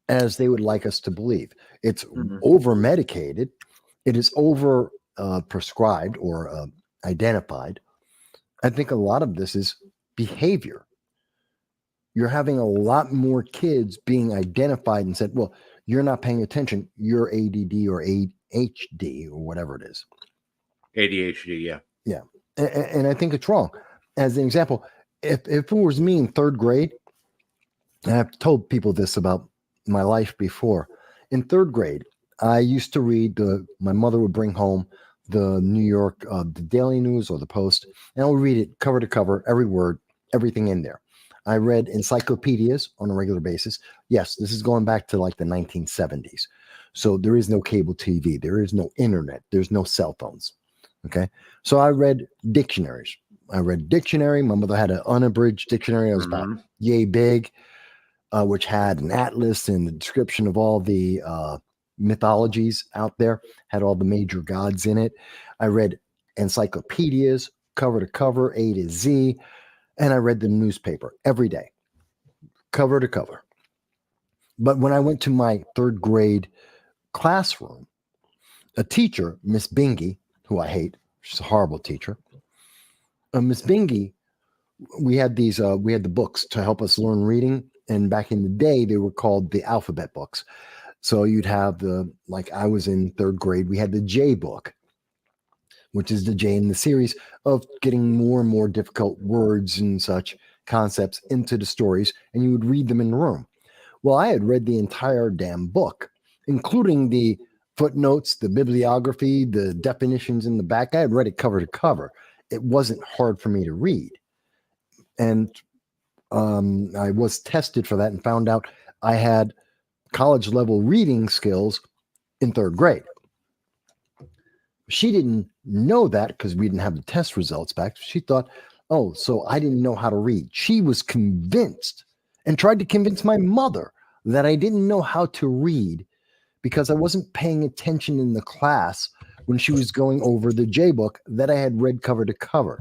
as they would like us to believe. It's over medicated. It is over prescribed or identified. I think a lot of this is behavior. You're having a lot more kids being identified and said, well, you're not paying attention. You're ADD or ADHD or whatever it is. ADHD, yeah. Yeah. And I think it's wrong. As an example, if it was me in third grade, and I've told people this about my life before, in third grade, I used to read my mother would bring home the New York, the Daily News or the Post, and I would read it cover to cover, every word, everything in there. I read encyclopedias on a regular basis. Yes, this is going back to like the 1970s. So there is no cable TV. There is no internet. There's no cell phones. Okay. So I read dictionaries. I read a dictionary. My mother had an unabridged dictionary. It was about yay big, which had an atlas and the description of all the mythologies out there, had all the major gods in it. I read encyclopedias, cover to cover, A to Z, and I read the newspaper every day, cover to cover. But when I went to my third grade classroom, a teacher, Miss Bingy, who I hate, she's a horrible teacher. Miss Bingy, we had the books to help us learn reading. And back in the day, they were called the alphabet books. So you'd have like I was in third grade, we had the J book, which is the J in the series of getting more and more difficult words and such concepts into the stories, and you would read them in the room. Well, I had read the entire damn book, including the footnotes, the bibliography, the definitions in the back. I had read it cover to cover. It wasn't hard for me to read. And I was tested for that and found out I had college level reading skills in third grade. She didn't know that because we didn't have the test results back. She thought, oh, so I didn't know how to read. She was convinced and tried to convince my mother that I didn't know how to read because I wasn't paying attention in the class when she was going over the J book that I had read cover to cover.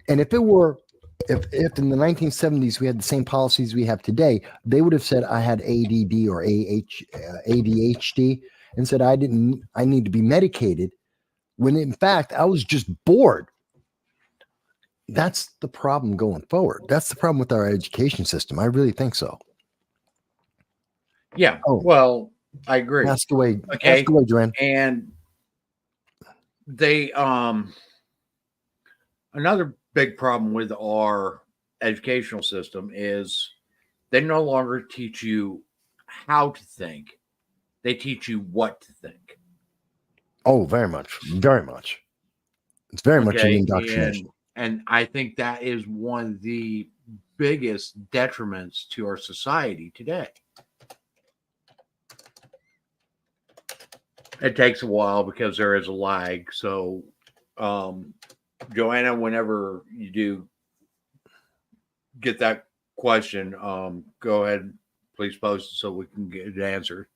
And if in the 1970s we had the same policies we have today, they would have said I had ADD or ADHD and said I need to be medicated, when in fact I was just bored. That's the problem going forward. That's the problem with our education system. I really think so. Yeah. Oh, well, I agree. Ask away. Okay. Ask away, Dren. And they another big problem with our educational system is they no longer teach you how to think. They teach you what to think. Oh, very much. Very much. It's very much an indoctrination. And I think that is one of the biggest detriments to our society today. It takes a while because there is a lag. So Joanna, whenever you do get that question, go ahead, please post it so we can get it answered.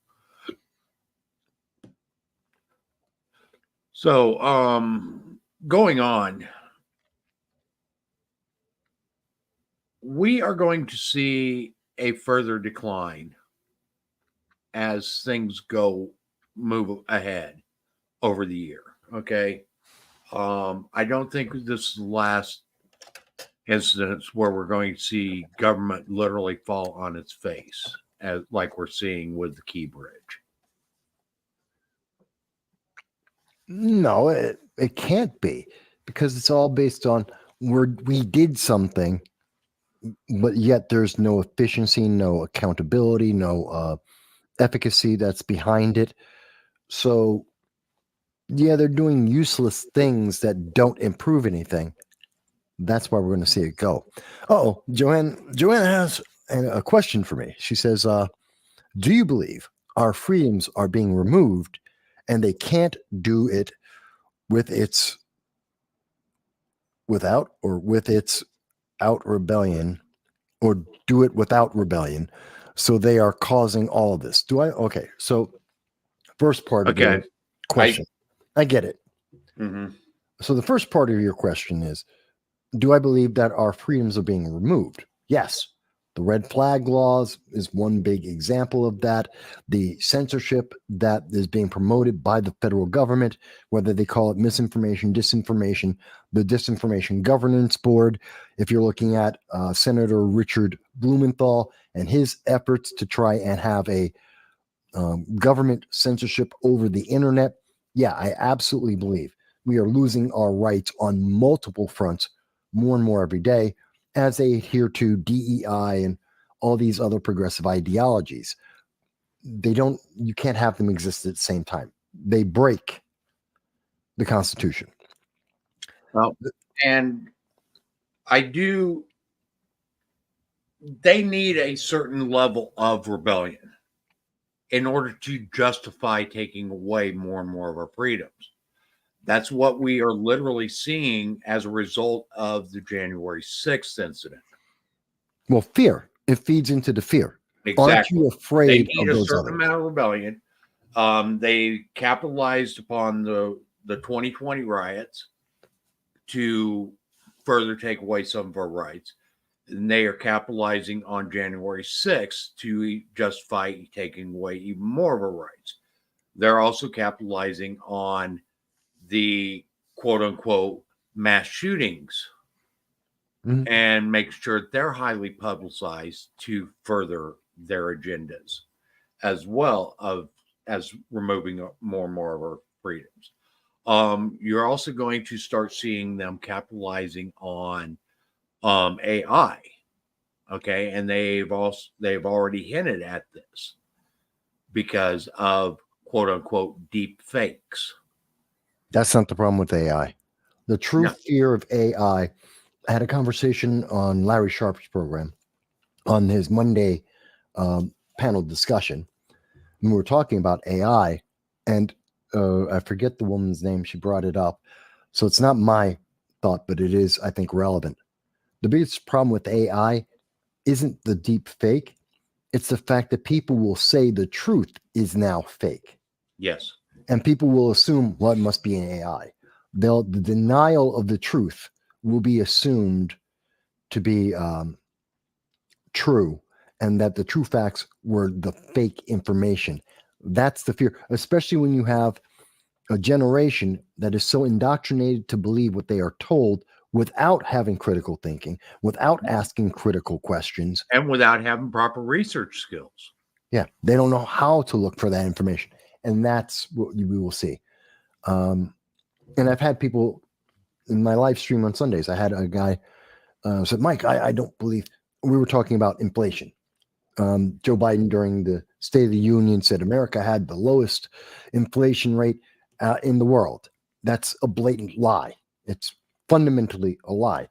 So, going on, we are going to see a further decline as things move ahead over the year. Okay. I don't think this is the last incidents where we're going to see government literally fall on its face, as like we're seeing with the Key Bridge. No, it can't be, because it's all based on we did something, but yet there's no efficiency, no accountability, no efficacy that's behind it. So yeah, they're doing useless things that don't improve anything. That's why we're going to see it go. Oh, Joanne has a question for me. She says, do you believe our freedoms are being removed and they can't do it with its out rebellion, or do it without rebellion? So they are causing all of this. Okay. So first part of your question, I get it. Mm-hmm. So the first part of your question is, do I believe that our freedoms are being removed? Yes. The red flag laws is one big example of that. The censorship that is being promoted by the federal government, whether they call it misinformation, disinformation, the Disinformation Governance Board. If you're looking at Senator Richard Blumenthal and his efforts to try and have a government censorship over the internet, yeah, I absolutely believe we are losing our rights on multiple fronts more and more every day as they adhere to DEI and all these other progressive ideologies. You can't have them exist at the same time. They break the Constitution. Well, and they need a certain level of rebellion in order to justify taking away more and more of our freedoms. That's what we are literally seeing as a result of the January 6th incident. Well, fear. It feeds into the fear. Exactly. Aren't you afraid they need of a those certain others? amount of rebellion. They capitalized upon the 2020 riots to further take away some of our rights. And they are capitalizing on January 6th to justify taking away even more of our rights. They're also capitalizing on the quote unquote mass shootings and make sure they're highly publicized to further their agendas, as well as removing more and more of our freedoms. You're also going to start seeing them capitalizing on AI. Okay, and they've already hinted at this because of quote unquote deep fakes. That's not the problem with AI. The true fear of AI. I had a conversation on Larry Sharp's program on his Monday panel discussion. And we were talking about AI, and I forget the woman's name. She brought it up. So it's not my thought, but it is, I think, relevant. The biggest problem with AI isn't the deep fake. It's the fact that people will say the truth is now fake. Yes. And people will assume, well, it must be an AI. The denial of the truth will be assumed to be true, and that the true facts were the fake information. That's the fear, especially when you have a generation that is so indoctrinated to believe what they are told without having critical thinking, without asking critical questions, and without having proper research skills. Yeah, they don't know how to look for that information, and that's what we will see. And I've had people in my live stream on Sundays. I had a guy said, "Mike, I don't believe." We were talking about inflation. Joe Biden during the State of the Union said America had the lowest inflation rate in the world. That's a blatant lie. It's fundamentally a lie.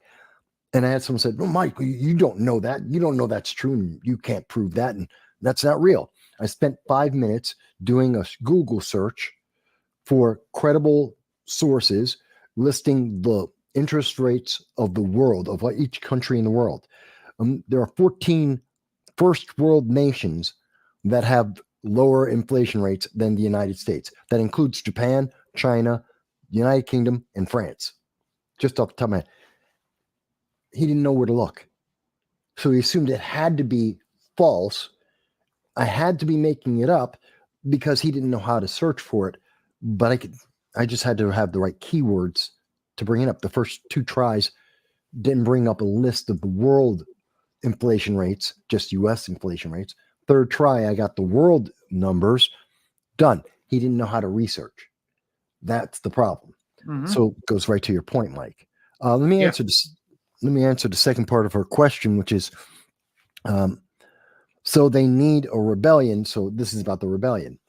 And I had someone said, "Well, Mike, you don't know that. You don't know that's true, and you can't prove that, and that's not real." I spent 5 minutes doing a Google search for credible sources listing the interest rates of the world, of what each country in the world. There are 14 first world nations that have lower inflation rates than the United States. That includes Japan, China, United Kingdom, and France. Just off the top of my head. He didn't know where to look. So he assumed it had to be false. I had to be making it up because he didn't know how to search for it. But I just had to have the right keywords to bring it up. The first 2 tries didn't bring up a list of the world inflation rates, just US inflation rates. Third try, I got the world numbers done. He didn't know how to research. That's the problem. So it goes right to your point, Mike. Let me answer this. Let me answer the second part of her question, which is, so they need a rebellion. So this is about the rebellion.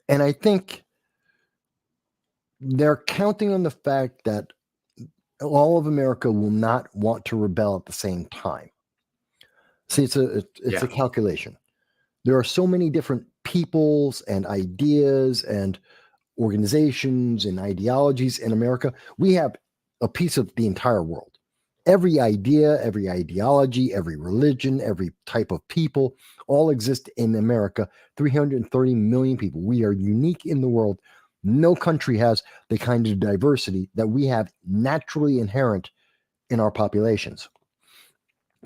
And I think they're counting on the fact that all of America will not want to rebel at the same time. See, it's a calculation. There are so many different peoples and ideas and organizations and ideologies in America. We have a piece of the entire world. Every idea, every ideology, every religion, every type of people all exist in America. 330 million people. We are unique in the world. No country has the kind of diversity that we have naturally inherent in our populations.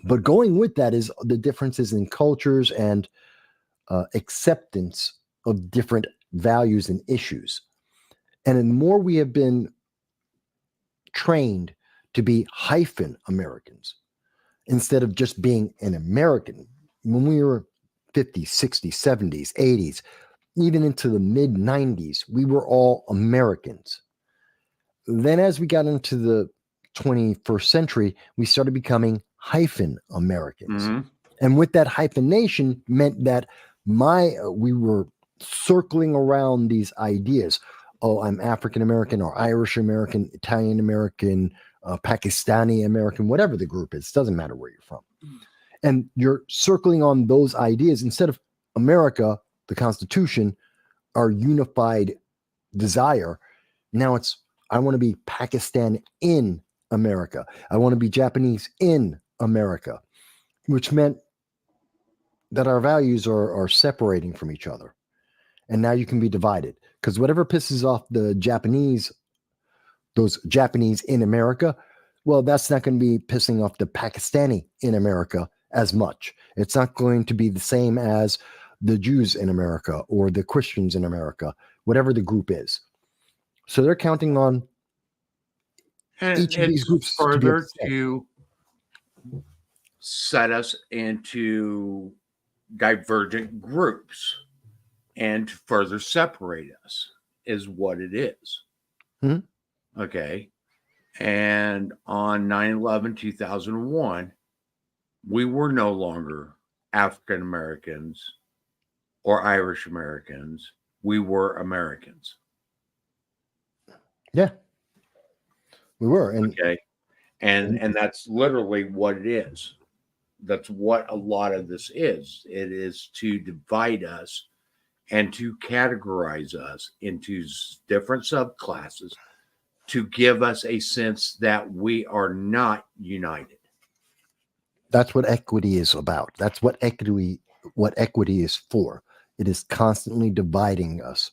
But going with that is the differences in cultures and acceptance of different values and issues. And the more we have been trained to be hyphen Americans instead of just being an American, when we were 50s, 60s, 70s, 80s, even into the mid 90s, we were all Americans. Then as we got into the 21st century, we started becoming hyphen Americans. And with that hyphenation meant that we were circling around these ideas. Oh, I'm African American or Irish American, Italian American, Pakistani American, whatever the group is. Doesn't matter where you're from. And you're circling on those ideas instead of America, the Constitution, our unified desire. Now it's, I want to be Pakistan in America. I want to be Japanese in America, which meant that our values are separating from each other. And now you can be divided because whatever pisses off the Japanese, those Japanese in America, well, that's not going to be pissing off the Pakistani in America as much. It's not going to be the same as the Jews in America or the Christians in America, whatever the group is. So they're counting on each of these groups further to set us into divergent groups and to further separate us is what it is. Okay. And on 9/11/2001, we were no longer African Americans or Irish Americans. We were Americans. Yeah, we were. And that's literally what it is. That's what a lot of this is. It is to divide us and to categorize us into different subclasses to give us a sense that we are not united. That's what equity is about. That's what equity is for. It is constantly dividing us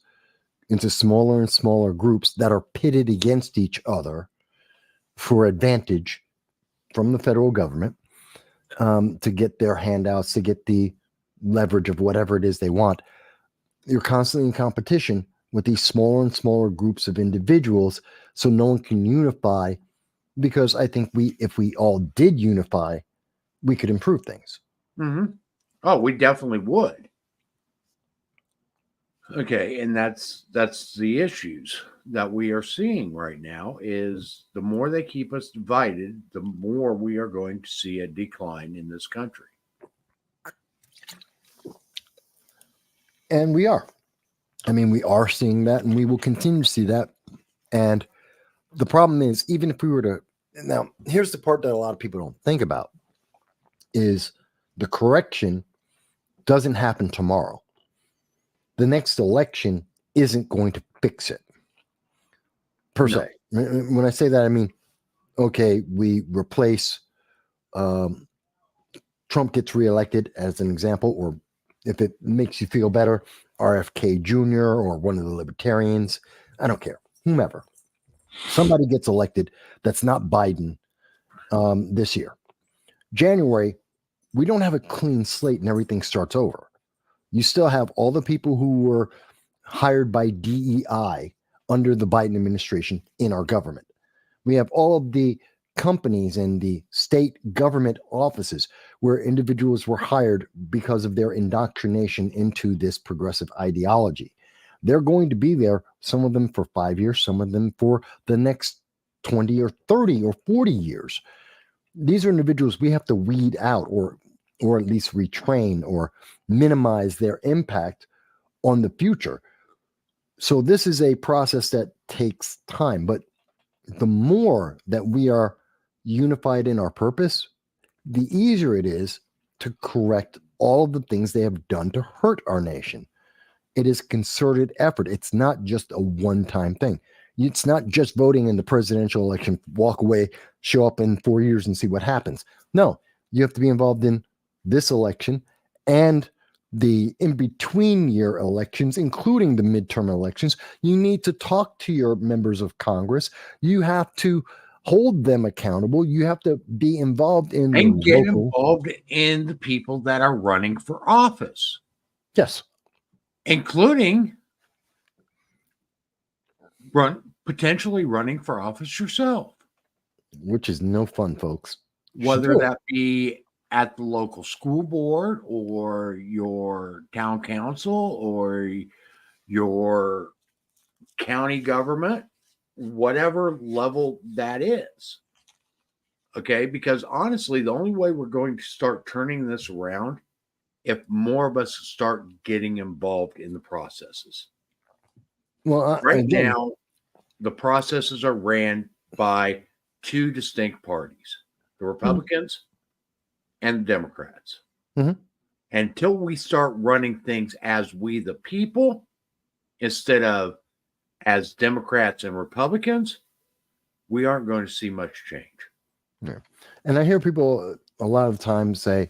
into smaller and smaller groups that are pitted against each other for advantage from the federal government, to get their handouts, to get the leverage of whatever it is they want. You're constantly in competition with these smaller and smaller groups of individuals, so no one can unify, because I think if we all did unify, we could improve things. Oh, we definitely would. Okay, and that's the issues that we are seeing right now is the more they keep us divided, the more we are going to see a decline in this country. And we are. I mean, we are seeing that, and we will continue to see that. And the problem is, even if we were to, now, here's the part that a lot of people don't think about, is the correction doesn't happen tomorrow. The next election isn't going to fix it per se. When I say that, I mean, okay, we replace Trump gets reelected as an example, or if it makes you feel better, RFK Jr. or one of the libertarians. I don't care, whomever. Somebody gets elected that's not Biden this year. January, we don't have a clean slate and everything starts over. You still have all the people who were hired by DEI under the Biden administration in our government. We have all of the companies and the state government offices where individuals were hired because of their indoctrination into this progressive ideology. They're going to be there, some of them for 5 years, some of them for the next 20 or 30 or 40 years. These are individuals we have to weed out or at least retrain or minimize their impact on the future. So this is a process that takes time, but the more that we are unified in our purpose, the easier it is to correct all of the things they have done to hurt our nation. It is concerted effort. It's not just a one-time thing. It's not just voting in the presidential election, walk away, show up in 4 years and see what happens. No, you have to be involved in this election and the in-between year elections, including the midterm elections. You need to talk to your members of Congress. You have to hold them accountable. You have to be involved in And the get local. involved in the people that are running for office, Yes. including potentially running for office yourself. Which is no fun, folks. Whether that be at the local school board or your town council or your county government, whatever level that is. Okay, because honestly, the only way we're going to start turning this around if more of us start getting involved in the processes. Well, right now, the processes are ran by two distinct parties, the Republicans and the Democrats. Mhm. Until we start running things as we the people, instead of as Democrats and Republicans, we aren't going to see much change. Yeah. And I hear people a lot of times say,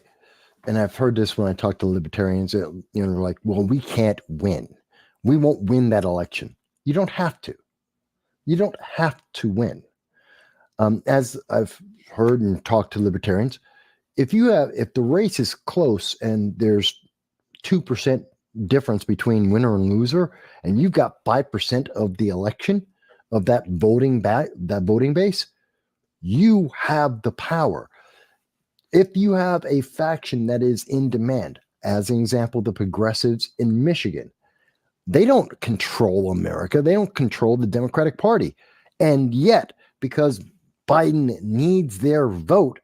and I've heard this when I talk to libertarians, they're like, well, we can't win. We won't win that election. You don't have to. You don't have to win. As I've heard and talked to libertarians, if the race is close and there's 2% difference between winner and loser, and you've got 5% of the election of that voting base, you have the power. If you have a faction that is in demand, as an example, the progressives in Michigan, they don't control America. They don't control the Democratic Party. And yet, because Biden needs their vote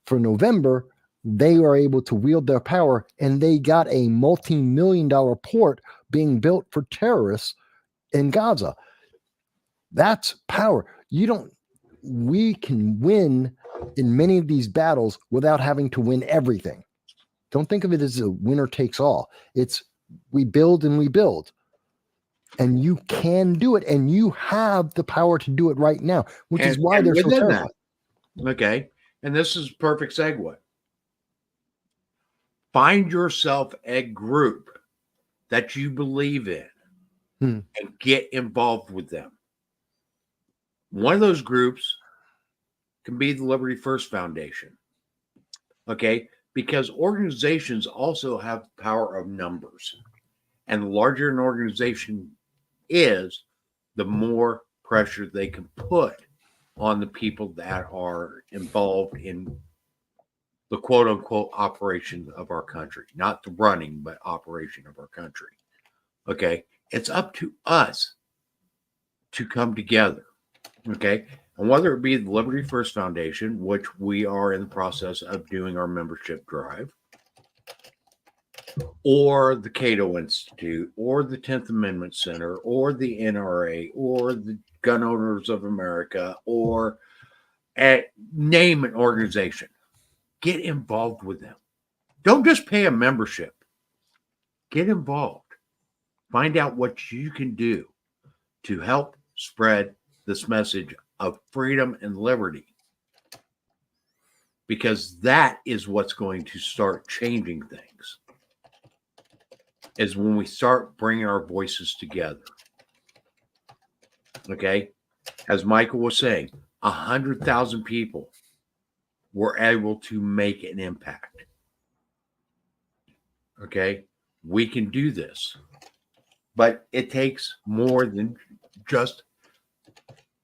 for November, they are able to wield their power, and they got a multi-million-dollar port being built for terrorists in Gaza. That's power. We can win in many of these battles without having to win everything. Don't think of it as a winner takes all. It's we build and we build. And you can do it, and you have the power to do it right now, which is why they're so terrified. Okay. And this is a perfect segue. Find yourself a group that you believe in and get involved with them. One of those groups can be the Liberty First Foundation. Okay. Because organizations also have the power of numbers. And the larger an organization is, the more pressure they can put on the people that are involved in the quote unquote operation of our country, not the running, but operation of our country. Okay. It's up to us to come together. Okay. And whether it be the Liberty First Foundation, which we are in the process of doing our membership drive, or the Cato Institute, or the 10th Amendment Center, or the NRA, or the Gun Owners of America, or name an organization. Get involved with them. Don't just pay a membership. Get involved. Find out what you can do to help spread this message of freedom and liberty, because that is what's going to start changing things, is when we start bringing our voices together. Okay? As Michael was saying, 100,000 people were able to make an impact. Okay? We can do this. But it takes more than just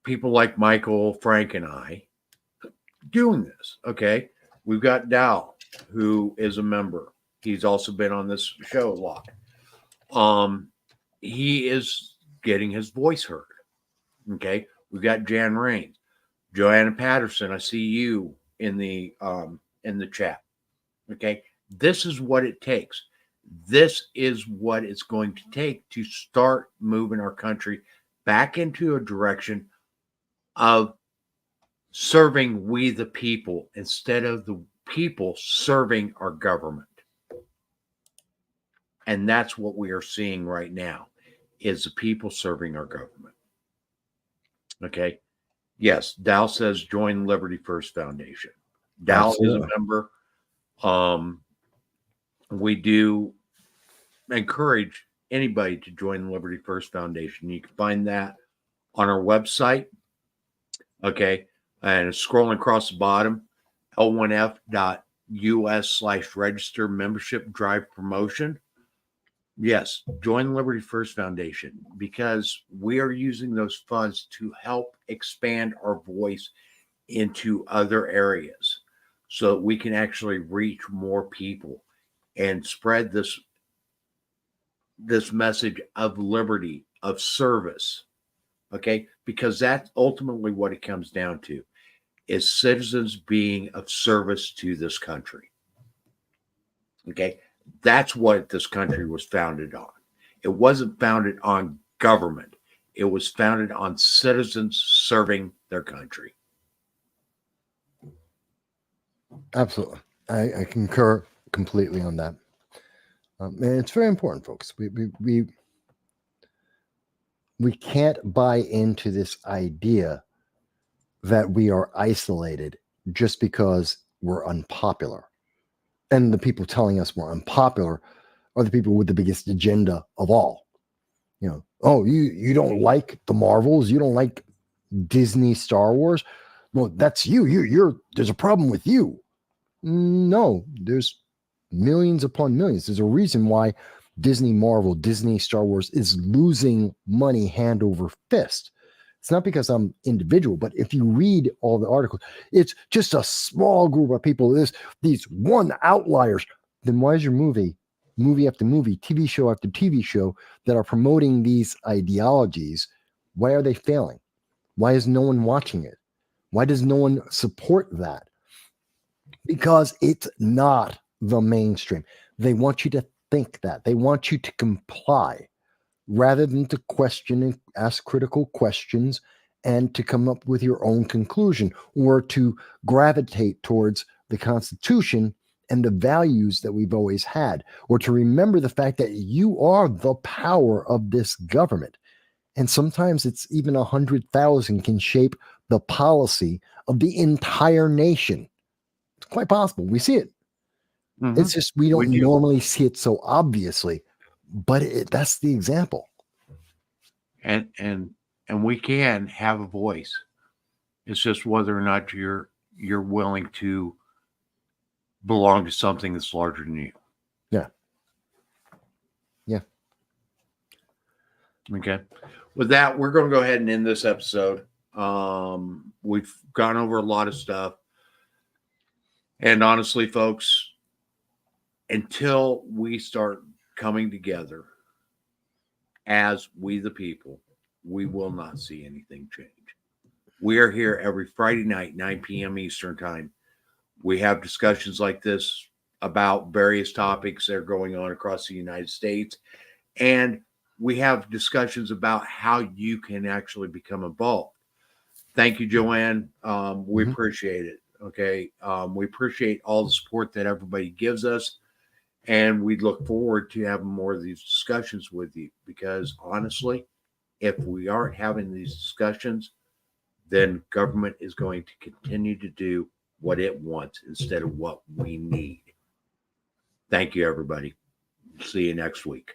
people like Michael, Frank, and I doing this. Okay? We've got Dow, who is a member. He's also been on this show a lot. He is getting his voice heard. Okay? We've got Jan Raines, Joanna Patterson. I see you in the chat. Okay? This is what it takes. This is what it's going to take to start moving our country back into a direction of serving we the people instead of the people serving our government. And that's what we are seeing right now, is the people serving our government. Okay. Yes, Dow says join Liberty First Foundation. Dow is a member. We do encourage anybody to join Liberty First Foundation. You can find that on our website. Okay. And scrolling across the bottom, l1f.us/register membership drive promotion. Yes, join Liberty First Foundation, because we are using those funds to help expand our voice into other areas so that we can actually reach more people and spread this message of liberty, of service. Okay, because that's ultimately what it comes down to, is citizens being of service to this country. Okay, that's what this country was founded on. It wasn't founded on government. It was founded on citizens serving their country. Absolutely. I concur completely on that. And it's very important, folks. We can't buy into this idea that we are isolated just because we're unpopular. And the people telling us we're unpopular are the people with the biggest agenda of all. You know, oh, you don't like the Marvels, you don't like Disney Star Wars. Well, that's you. You're there's a problem with you. No, there's millions upon millions. There's a reason why Disney Marvel, Disney Star Wars is losing money hand over fist. It's not because I'm individual, but if you read all the articles, it's just a small group of people. These one outliers. Then why is your movie after movie, TV show after TV show that are promoting these ideologies, why are they failing? Why is no one watching it? Why does no one support that? Because it's not the mainstream. They want you to think that. They want you to comply rather than to question and ask critical questions and to come up with your own conclusion, or to gravitate towards the Constitution and the values that we've always had, or to remember the fact that you are the power of this government. And sometimes it's even 100,000 can shape the policy of the entire nation. It's quite possible. We see it. Mm-hmm. It's just we don't normally see it so obviously, but that's the example. And we can have a voice. It's just whether or not you're willing to belong to something that's larger than you. Yeah. Yeah. Okay. With that, we're going to go ahead and end this episode. We've gone over a lot of stuff. And honestly, folks, until we start coming together as we the people, we will not see anything change. We are here every Friday night, 9 p.m. Eastern time. We have discussions like this about various topics that are going on across the United States. And we have discussions about how you can actually become involved. Thank you, Joanne. We appreciate it. Okay. We appreciate all the support that everybody gives us. And we look forward to having more of these discussions with you, because honestly, if we aren't having these discussions, then government is going to continue to do what it wants instead of what we need. Thank you, everybody. See you next week.